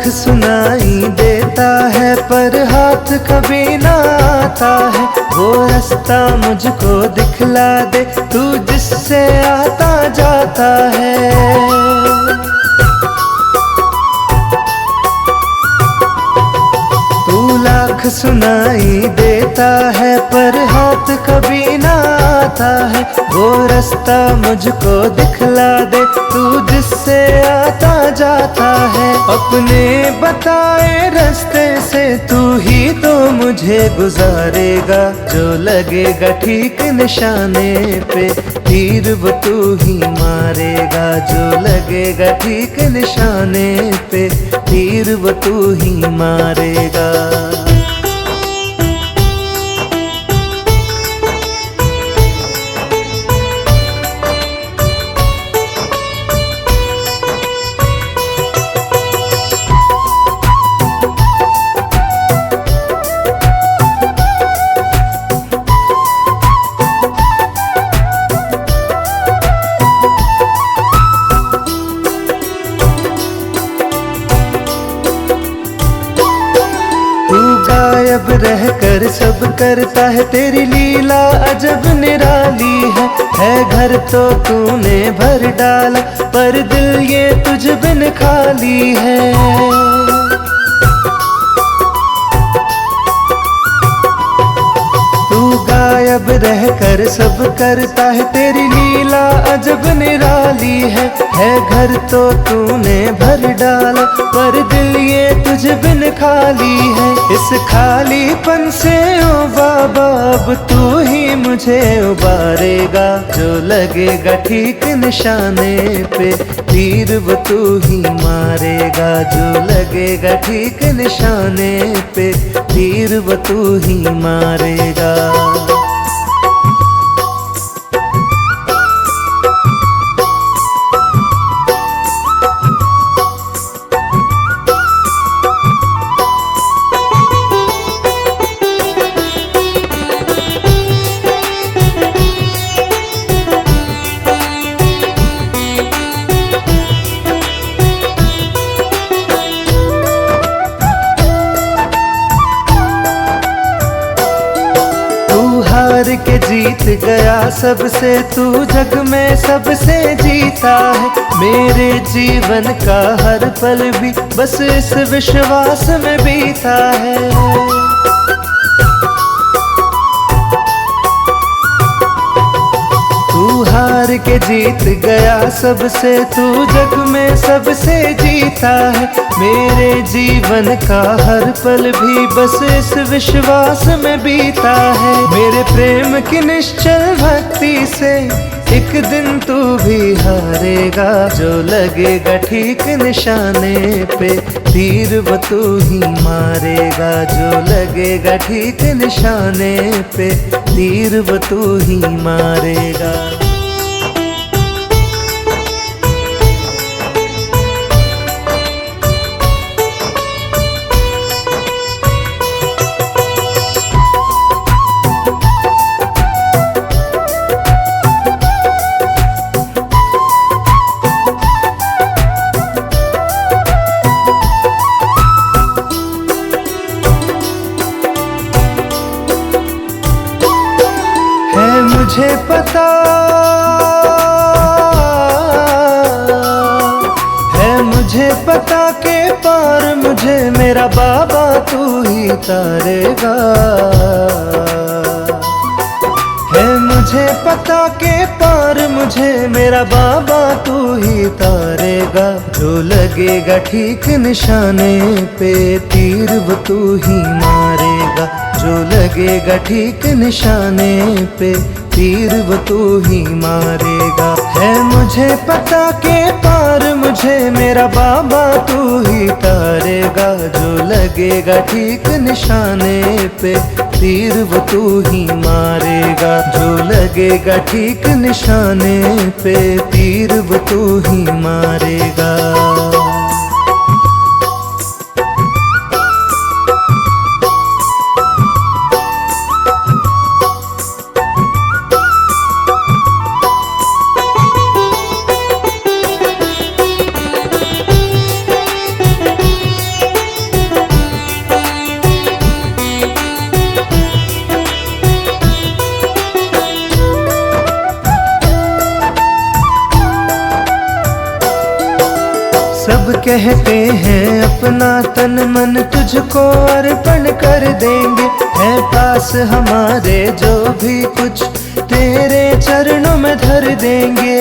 सुनाई देता है पर हाथ कभी ना आता है। वो रास्ता मुझको दिखला दे तू जिससे आता जाता है। तू लाख सुनाई देता है पर हाथ कभी ना आता है। वो रास्ता मुझको दिखला दे तू जिससे आता जाता है। अपने बताए रास्ते से तू ही तो मुझे गुजारेगा। जो लगेगा ठीक निशाने पे तीर वो तू ही मारेगा। जो लगेगा ठीक निशाने पे तीर वो तू ही मारेगा। गायब रहकर सब करता है, तेरी लीला अजब निराली है। घर तो तूने भर डाला पर दिल ये तुझ बिन खाली है। तू गायब रहकर सब करता है, तेरी लीला अजब निराली है। घर तो तूने भर डाला पर दिल ये तुझ बिन खाली है। इस खालीपन से ओ बाबा अब तू ही मुझे उबारेगा। जो लगेगा ठीक निशाने पे तीर वो तू ही मारेगा। जो लगेगा ठीक निशाने पे तीर वो तू ही मारेगा। हार के जीत गया सबसे तू जग में सबसे जीता है। मेरे जीवन का हर पल भी बस इस विश्वास में बीता है। तू हार के जीत गया सबसे तू जग में सबसे जीता है। मेरे जीवन का हर पल भी बस इस विश्वास में बीता है। मेरे प्रेम की निश्चल भक्ति से एक दिन तू भी हारेगा। जो लगेगा ठीक निशाने पे तीर वो तू ही मारेगा। जो लगेगा ठीक निशाने पे तीर वो तू ही मारेगा। मुझे पता है, मुझे पता के मेरा बाबा तू ही तारेगा। है मुझे पता के पार मुझे मेरा बाबा तू ही तारेगा। जो लगेगा ठीक निशाने पे तीर वो तू ही मारेगा। जो लगेगा ठीक निशाने पे तीर वो तू ही मारेगा। है मुझे पता के पार मुझे मेरा बाबा तू ही तारेगा। जो लगेगा ठीक निशाने पे तीर वो तू ही मारेगा। जो लगेगा ठीक निशाने पे तीर वो तू ही मारेगा। सब कहते हैं अपना तन मन तुझको अर्पण कर देंगे। है पास हमारे जो भी कुछ तेरे चरणों में धर देंगे।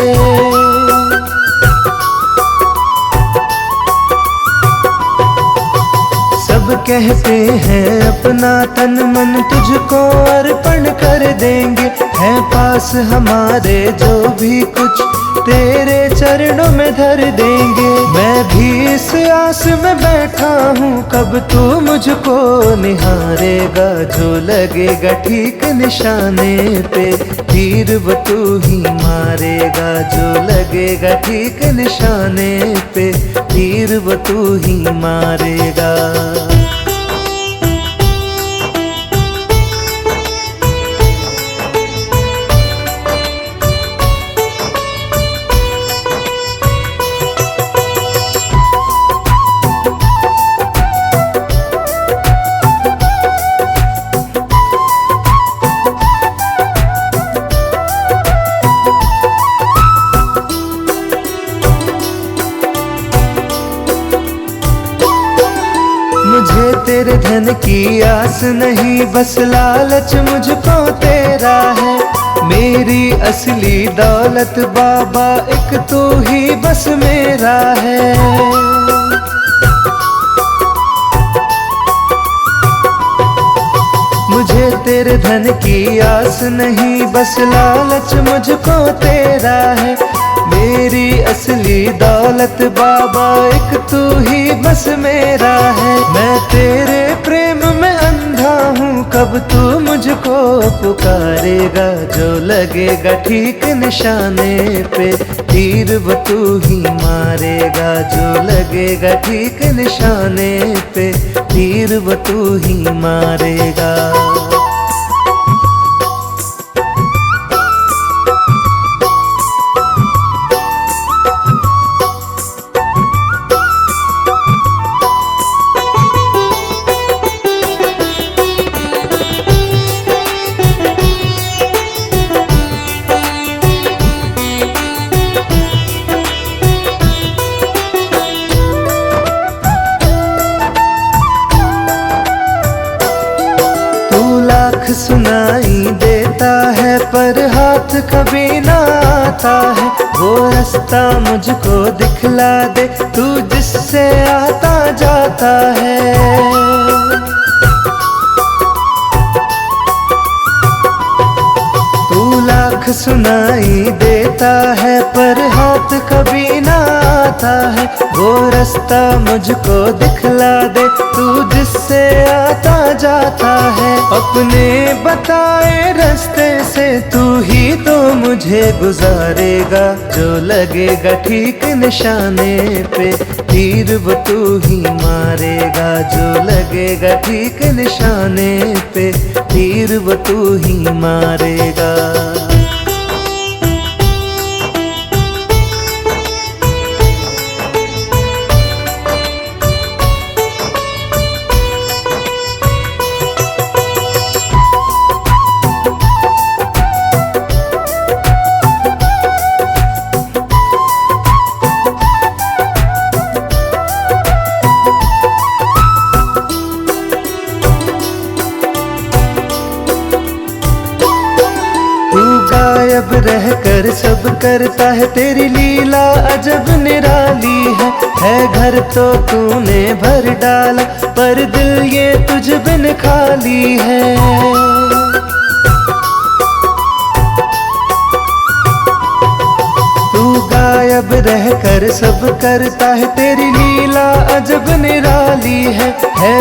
सब कहते हैं अपना तन मन तुझको अर्पण कर देंगे। है पास हमारे जो भी कुछ तेरे चरणों में धर देंगे। मैं भी इस आस में बैठा हूँ कब तू मुझको निहारेगा। जो लगेगा ठीक निशाने पे तीर वो तू ही मारेगा। जो लगेगा ठीक निशाने पे तीर वो तू ही मारेगा। मुझे तेरे धन की आस नहीं बस लालच मुझको तेरा है। मेरी असली दौलत बाबा एक तू ही बस मेरा है। मुझे तेरे धन की आस नहीं बस लालच मुझको तेरा है। मेरी असली दौलत बाबा एक तू ही बस मेरा है। मैं तेरे प्रेम में अंधा हूँ कब तू मुझको पुकारेगा। जो लगेगा ठीक निशाने पे तीर वो तू ही मारेगा। जो लगेगा ठीक निशाने पे तीर वो तू ही मारेगा। सुनाई देता है पर हाथ कभी ना आता है। वो रास्ता मुझको दिखला दे तू जिससे आता जाता है। तू लाख सुनाई देता है पर हाथ कभी ना आता है। वो रास्ता मुझको दिखला दे तू जिससे आता जाता है। अपने बताए रास्ते से तू ही तो मुझे गुजारेगा। जो लगेगा ठीक निशाने पे तीर वो तू ही मारेगा। जो लगेगा ठीक निशाने पे तीर वो तू ही मारेगा। रहकर सब करता है, तेरी लीला अजब निराली है घर तो तूने भर डाला, पर दिल ये तुझ बिन खाली है। गायब रहकर सब करता है, तेरी लीला अजब निराली है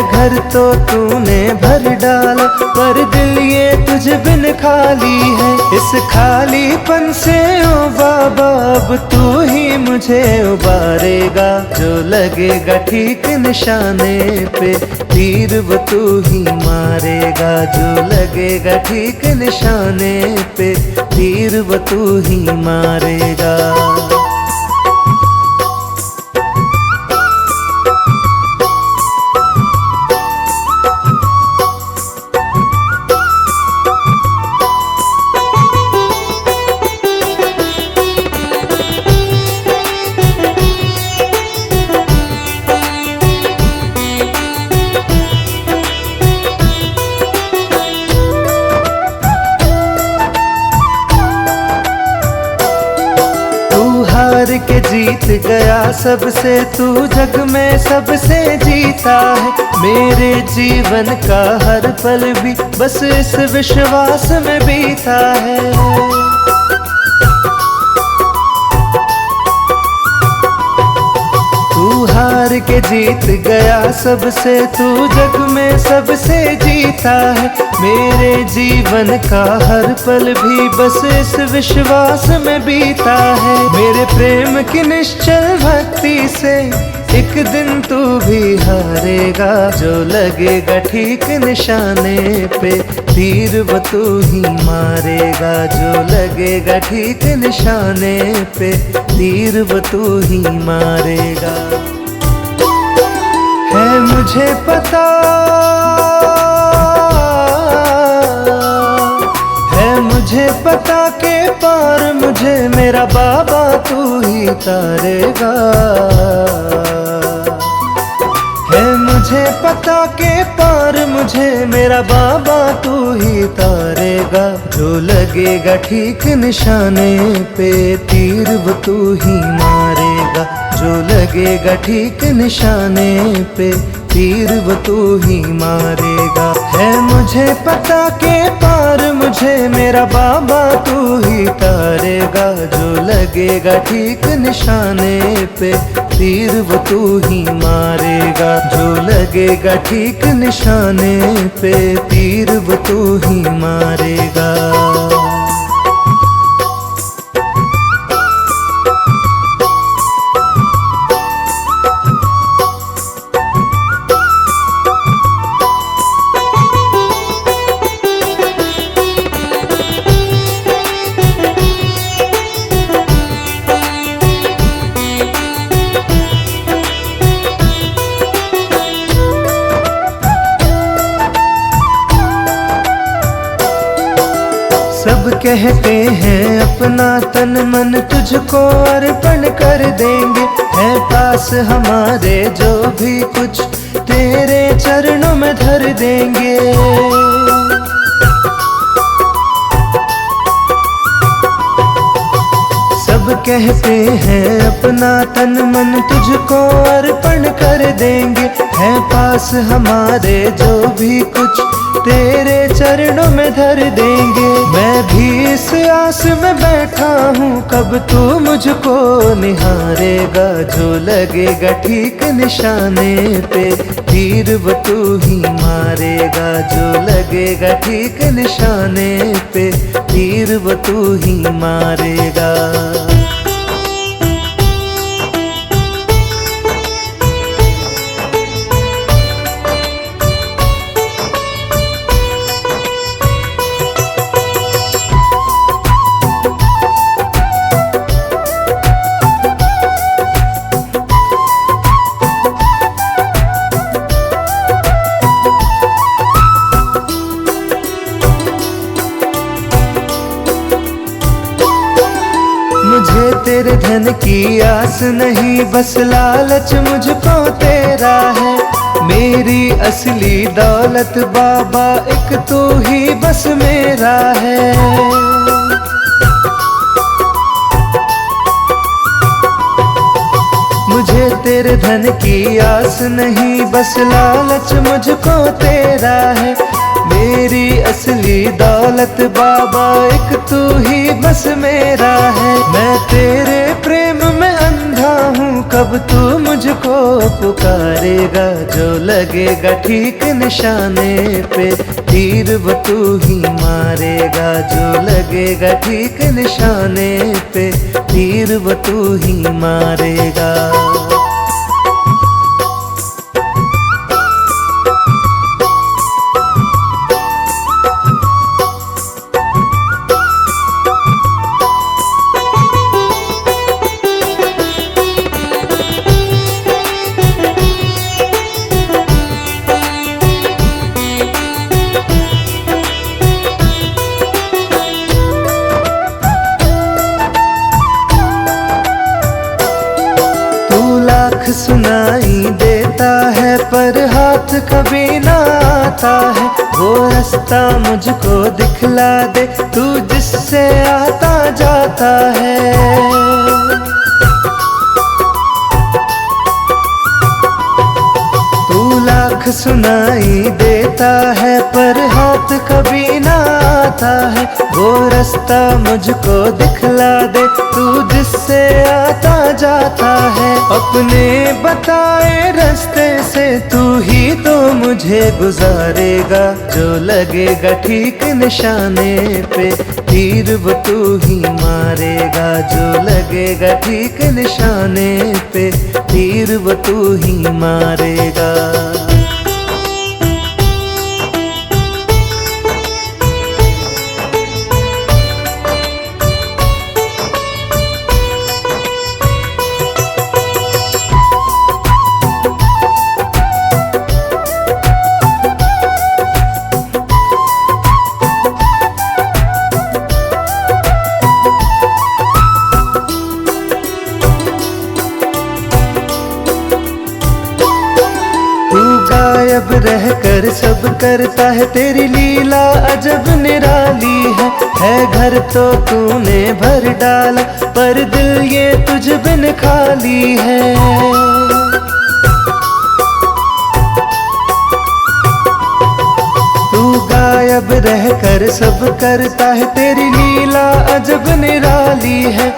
घर तो तूने भर डाला, पर दिल ये तुझ बिन खाली है। इस खालीपन से ओ बाबा अब तू ही मुझे उबारेगा, जो लगेगा ठीक निशाने पे तीर वो तू ही मारेगा, जो लगेगा ठीक निशाने पे तीर वो तू ही मारेगा। हार के जीत गया सबसे, तू जग में सबसे जीता है, मेरे जीवन का हर पल भी बस इस विश्वास में बीता है। तू हार के जीत गया सबसे, तू जग में सबसे जीता है, मेरे जीवन का हर पल भी बस इस विश्वास में बीता है। मेरे प्रेम की निश्चल भक्ति से एक दिन तू भी हारेगा, जो लगेगा ठीक निशाने पे तीर वो तू ही मारेगा, जो लगेगा ठीक निशाने पे तीर वो तू ही मारेगा। है मुझे पता, है मुझे पता के पार मुझे मेरा बाबा तू ही तारेगा, है मुझे पता के पार मुझे मेरा बाबा तू ही तारेगा, जो लगेगा ठीक निशाने पे तीर वो तू ही मारेगा, जो लगेगा ठीक निशाने पे तीर वो तू ही मारेगा। है मुझे पता के पार मुझे मेरा बाबा तू ही तारेगा, जो लगेगा ठीक निशाने पे तीर वो तू ही मारेगा, जो लगेगा ठीक निशाने पे तीर वो तू ही मारेगा। सब कहते हैं अपना तन मन तुझको अर्पण कर देंगे, है पास हमारे जो भी कुछ तेरे चरणों में धर देंगे। सब कहते हैं अपना तन मन तुझको अर्पण कर देंगे, है पास हमारे जो भी कुछ तेरे चरणों में धर देंगे। मैं भी इस आस में बैठा हूँ कब तू मुझको निहारेगा, जो लगेगा ठीक निशाने पे तीर वो तू ही मारेगा, जो लगेगा ठीक निशाने पे तीर वो तू ही मारेगा। मुझे तेरे धन की आस नहीं, बस लालच मुझको तेरा है, मेरी असली दौलत बाबा एक तू ही बस मेरा है। मुझे तेरे धन की आस नहीं, बस लालच मुझको तेरा है। मेरी असली दौलत बाबा एक तू ही बस मेरा है। मैं तेरे प्रेम में अंधा हूँ, कब तू मुझको पुकारेगा। जो लगेगा ठीक निशाने पे, तीर वो तू ही मारेगा। जो लगेगा ठीक निशाने पे, तीर वो तू ही मारेगा। सुनाई देता है पर हाथ कभी ना आता है। वो रास्ता मुझको दिखला दे तू, जिससे आता जाता है। तू लाख सुनाई देता है पर हाथ कभी ना आता है। वो रास्ता मुझको दिखला दे तू, जिससे आता जाता है। अपने बताए रास्ते से तू ही तो मुझे गुजारेगा। जो लगेगा ठीक निशाने पे, तीर वो तू ही मारेगा। जो लगेगा ठीक निशाने पे, तीर वो तू ही मारेगा। गायब रहकर सब करता है, तेरी लीला अजब निराली है। घर तो तूने भर डाला पर दिल ये तुझ बिन खाली है। तू गायब रहकर सब करता है, तेरी लीला अजब निराली है।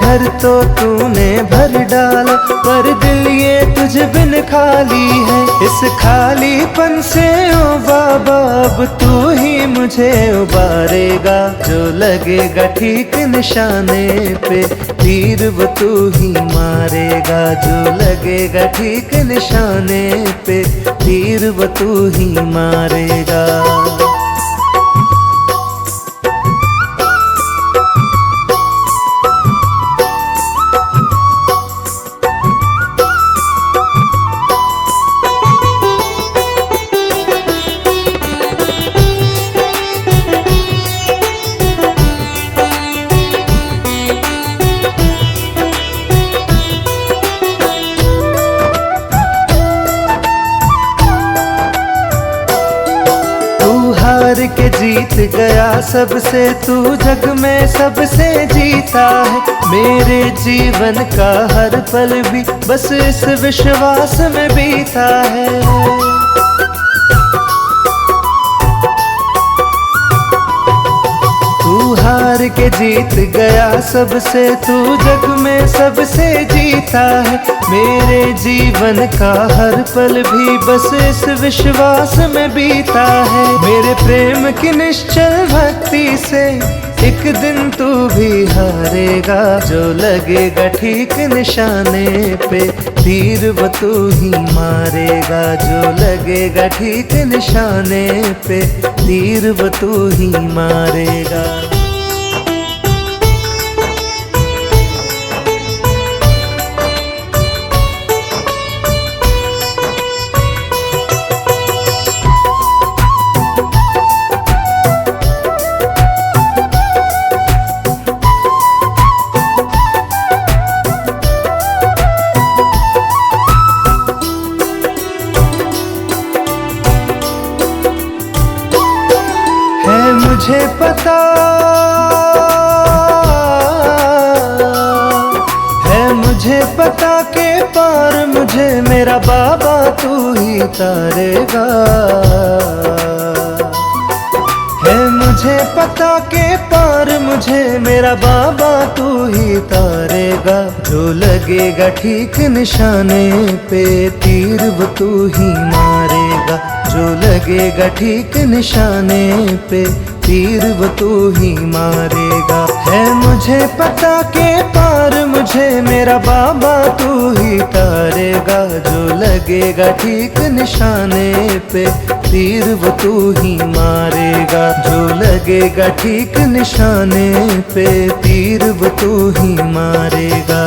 घर तो तूने भर डाला पर दिल ये तुझ बिन खाली है। इस खालीपन से ओ बाबा अब तू ही मुझे उबारेगा। जो लगेगा ठीक निशाने पे, तीर वो तू ही मारेगा। जो लगेगा ठीक निशाने पे, तीर वो तू ही मारेगा। हार के जीत गया सबसे, तू जग में सबसे जीता है। मेरे जीवन का हर पल भी बस इस विश्वास में बीता है। तू हार के जीत गया सबसे, तू जग में सबसे जीता है। मेरे जीवन का हर पल भी बस इस विश्वास में बीता है। मेरे प्रेम की निश्चल भक्ति से एक दिन तू भी हारेगा। जो लगेगा ठीक निशाने पे, तीर वो तू ही मारेगा। जो लगेगा ठीक निशाने पे, तीर वो तू ही मारेगा। मुझे पता है, मुझे पता के पार पार मुझे मेरा बाबा तू ही तारेगा। है मुझे पता के पार मुझे मेरा बाबा तू ही तारेगा। जो लगेगा ठीक निशाने पे तीर वो तू ही मारेगा। जो लगेगा ठीक निशाने पे तीर वो तू ही मारेगा। है मुझे पता के पार मुझे मेरा बाबा तू ही तारेगा। जो लगेगा ठीक निशाने पे तीर वो तू ही मारेगा। जो लगेगा ठीक निशाने पे तीर वो तू ही मारेगा।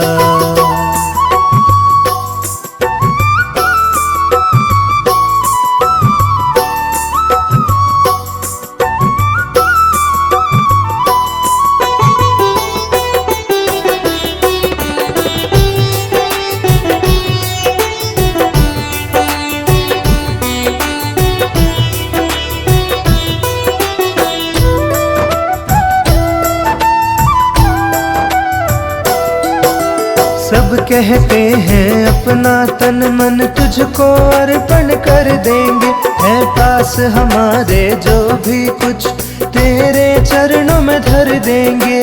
सब कहते हैं अपना तन मन तुझको अर्पण कर देंगे। है पास हमारे जो भी कुछ तेरे चरणों में धर देंगे।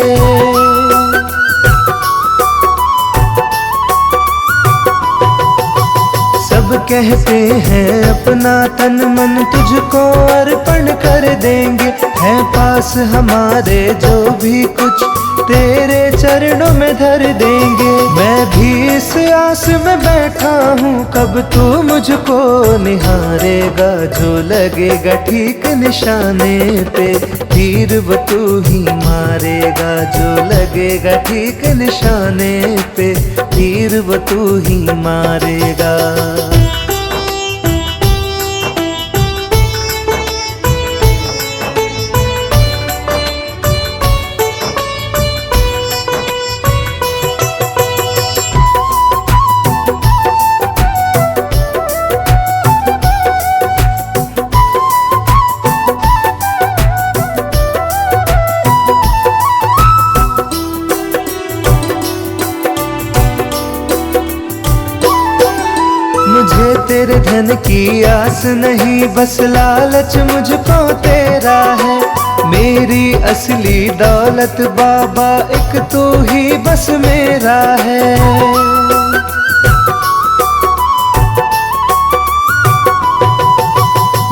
सब कहते हैं अपना तन मन तुझको अर्पण कर देंगे। है पास हमारे जो भी कुछ तेरे चरणों में धर देंगे। मैं भी इस आस में बैठा हूँ कब तू मुझको निहारेगा। जो लगेगा ठीक निशाने पे तीर वो तू ही मारेगा। जो लगेगा ठीक निशाने पे तीर वो तू ही मारेगा। मुझे तेरे धन की आस नहीं बस लालच मुझको तेरा है। मेरी असली दौलत बाबा एक तू ही बस मेरा है।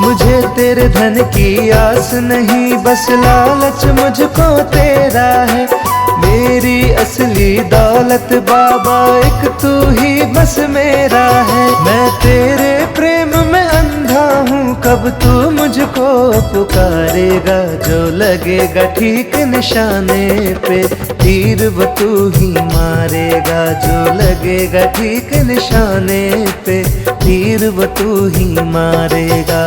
मुझे तेरे धन की आस नहीं बस लालच मुझको तेरा है। मेरी असली दौलत बाबा एक तू ही बस मेरा है। मैं तेरे प्रेम में अंधा हूँ कब तू मुझको पुकारेगा। जो लगेगा ठीक निशाने पे तीर वो तू ही मारेगा। जो लगेगा ठीक निशाने पे तीर वो तू ही मारेगा।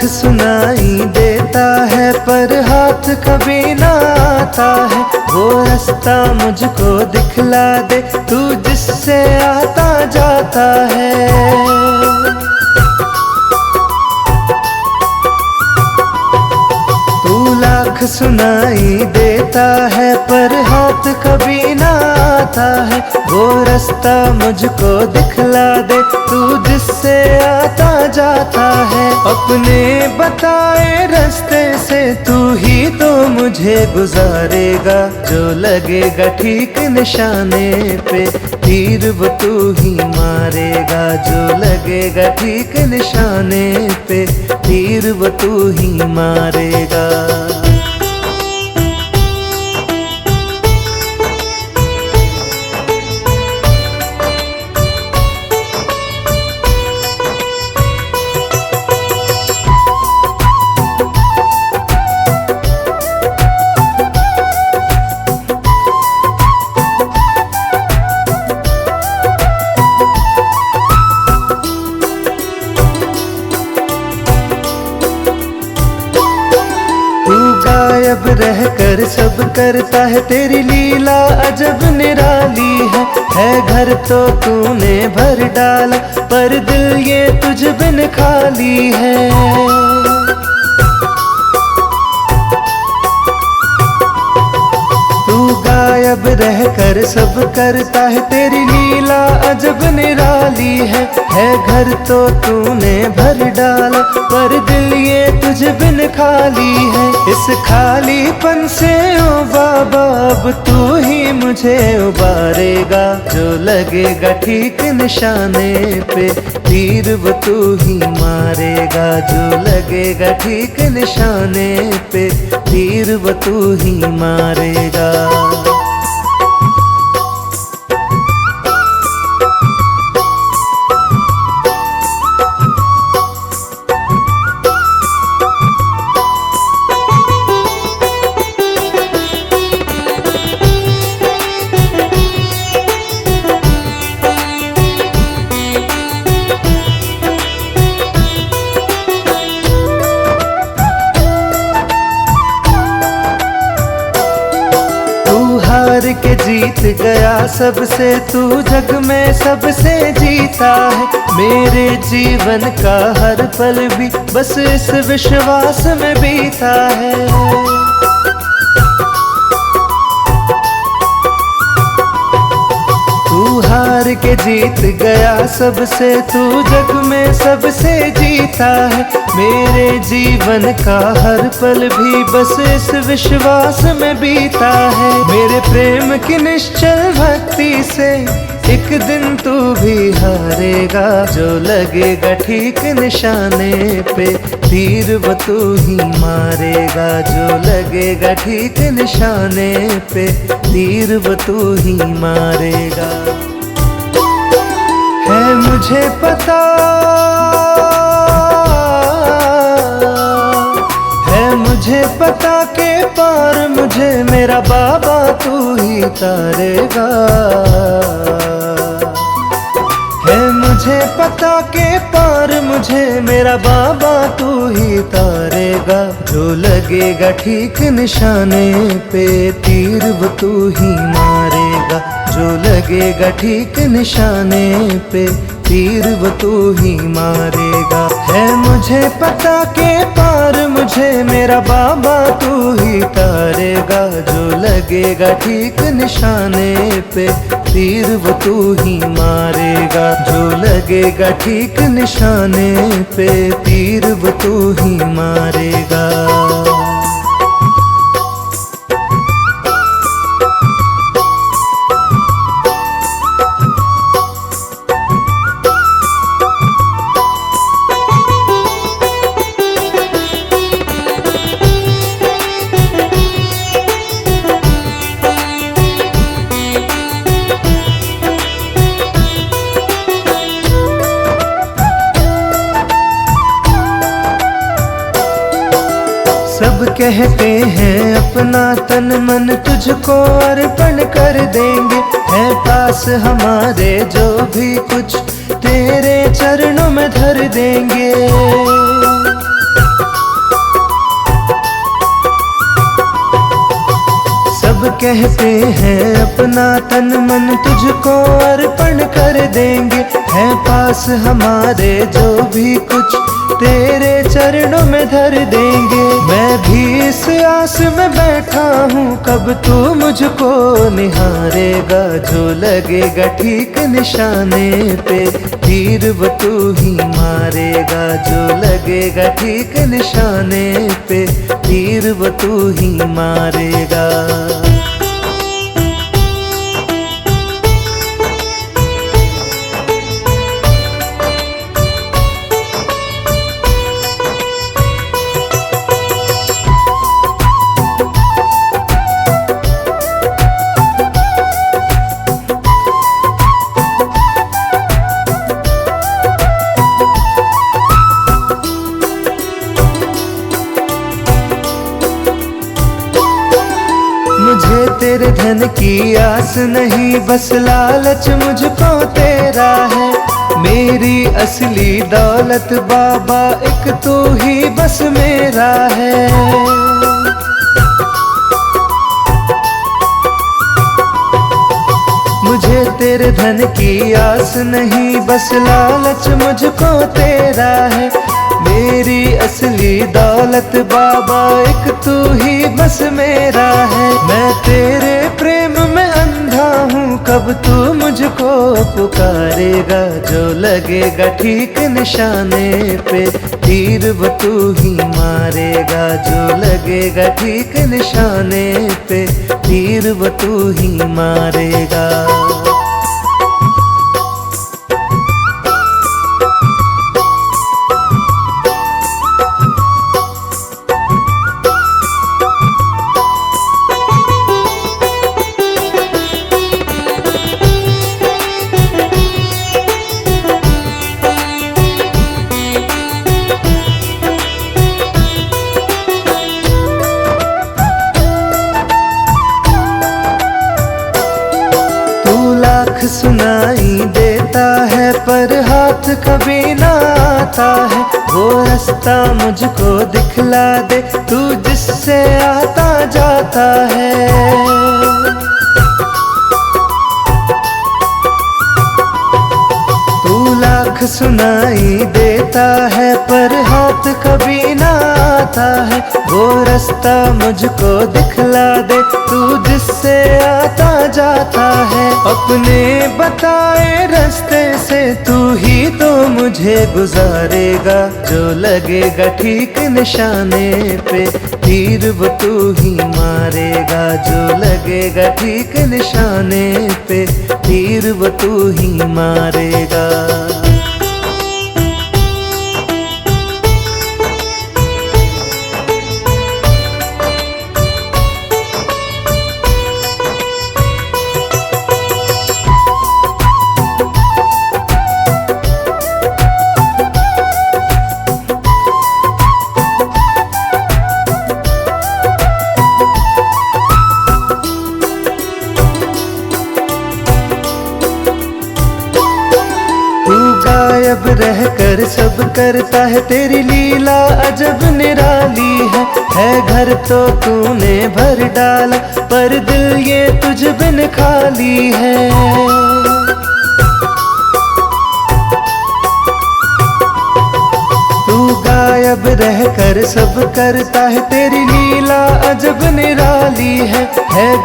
सुनाई देता है पर हाथ कभी ना आता है। वो रास्ता मुझको दिखला दे तू जिससे आता जाता है। तू लाख सुनाई देता है पर हाथ कभी ना आता है। वो रास्ता मुझको दिखला दे तू जिससे आता जाता है। अपने बताए रास्ते से तू ही तो मुझे गुजारेगा। जो लगेगा ठीक निशाने पे तीर वो तू ही मारेगा। जो लगेगा ठीक निशाने पे तीर वो तू ही मारेगा। गायब रहकर सब करता है, तेरी लीला अजब निराली है घर तो तूने भर डाला, पर दिल ये तुझ बिन खाली है। गायब रहकर सब करता है, तेरी लीला अजब निराली है घर तो तूने भर डाला, पर दिल ये तुझ बिन खाली है। इस खालीपन से ओ बाबा अब तू ही मुझे उबारेगा, जो लगेगा ठीक निशाने पे तीर वो तू ही मारेगा, जो लगेगा ठीक निशाने पे तीर वो तू ही मारेगा। हार के जीत गया सबसे, तू जग में सबसे जीता है, मेरे जीवन का हर पल भी बस इस विश्वास में बीता है। तू हार के जीत गया सबसे, तू जग में सबसे जीता है, मेरे जीवन का हर पल भी बस इस विश्वास में बीता है। मेरे प्रेम की निश्चल भक्ति से एक दिन तू भी हारेगा, जो लगेगा ठीक निशाने पे तीर वो तू ही मारेगा, जो लगेगा ठीक निशाने पे तीर वो तू ही मारेगा। है मुझे पता, है मुझे पता के पार मुझे मेरा बाबा तू ही तारेगा। है मुझे पता के पार मुझे मेरा बाबा तू ही तारेगा, जो लगेगा ठीक निशाने पे तीर वो तू ही मारेगा, जो लगेगा ठीक निशाने पे तीर वो तू ही मारेगा। है मुझे पता के पार मुझे मेरा बाबा तू ही तारेगा, जो लगेगा ठीक निशाने पे तीर वो तू ही मारेगा, जो लगेगा ठीक निशाने पे तीर वो तू ही मारेगा। सब कहते हैं अपना तन मन तुझको अर्पण कर देंगे, है पास हमारे जो भी कुछ तेरे चरणों में धर देंगे। सब कहते हैं अपना तन मन तुझको अर्पण कर देंगे, है पास हमारे जो भी कुछ तेरे चरणों में धर देंगे। मैं भी इस आस में बैठा हूँ कब तू मुझको निहारेगा, जो लगेगा ठीक निशाने पे तीर वो तू ही मारेगा, जो लगेगा ठीक निशाने पे तीर वो तू ही मारेगा। मुझे तेरे धन की आस नहीं, बस लालच मुझको तेरा है, मेरी असली दौलत बाबा एक तू ही बस मेरा है। धन की आस नहीं, बस लालच मुझको तेरा है। मेरी असली दौलत बाबा एक तू ही बस मेरा है। मैं तेरे प्रेम में अंधा हूँ, कब तू मुझको पुकारेगा। जो लगेगा ठीक निशाने पे, तीर वो तू ही मारेगा। जो लगेगा ठीक निशाने पे, तीर वो तू ही मारेगा। सुनाई देता है पर हाथ कभी ना आता है। वो रास्ता मुझको दिखला दे तू, जिससे आता जाता है। लाख सुनाई देता है पर हाथ कभी ना आता है। वो रास्ता मुझको दिखला दे तू, जिससे आता जाता है। अपने बताए रास्ते से तू ही तो मुझे गुजारेगा। जो लगेगा ठीक निशाने पे, तीर वो तू ही मारेगा। जो लगेगा ठीक निशाने पे, तीर वो तू ही मारेगा। गायब रहकर सब करता है, तेरी लीला अजब निराली है। घर तो तूने भर डाला पर दिल ये तुझ बिन खाली है। गायब रहकर सब करता है, तेरी लीला अजब निराली है।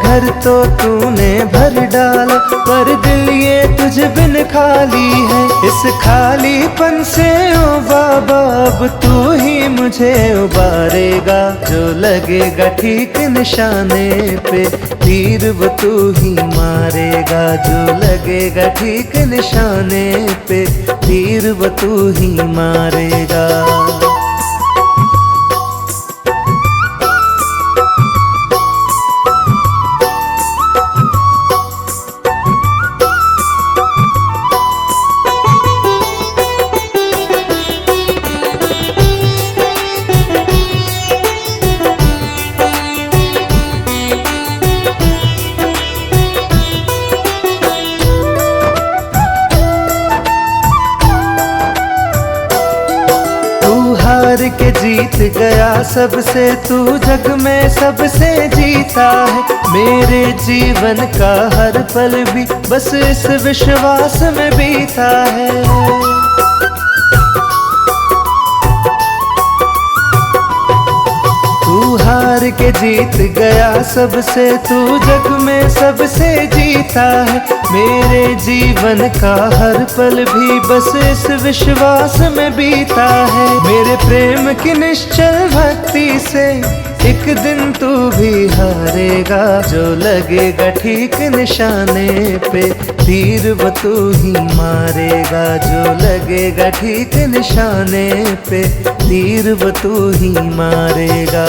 घर तो तूने भर डाला पर दिल ये तुझ बिन खाली है। इस खालीपन से ओ बाबा अब तू ही मुझे उबारेगा। जो लगेगा ठीक निशाने पे, तीर वो तू ही मारेगा। जो लगेगा ठीक निशाने पे, तीर वो तू ही मारेगा। हार के जीत गया सबसे, तू जग में सबसे जीता है। मेरे जीवन का हर पल भी बस इस विश्वास में बीता है। हार के जीत गया सबसे, तू जग में सबसे जीता है। मेरे जीवन का हर पल भी बस इस विश्वास में बीता है। मेरे प्रेम की निश्चल भक्ति से एक दिन तू भी हारेगा। जो लगेगा ठीक निशाने पे, तीर वो तू ही मारेगा। जो लगेगा ठीक निशाने पे, तीर वो तू ही मारेगा।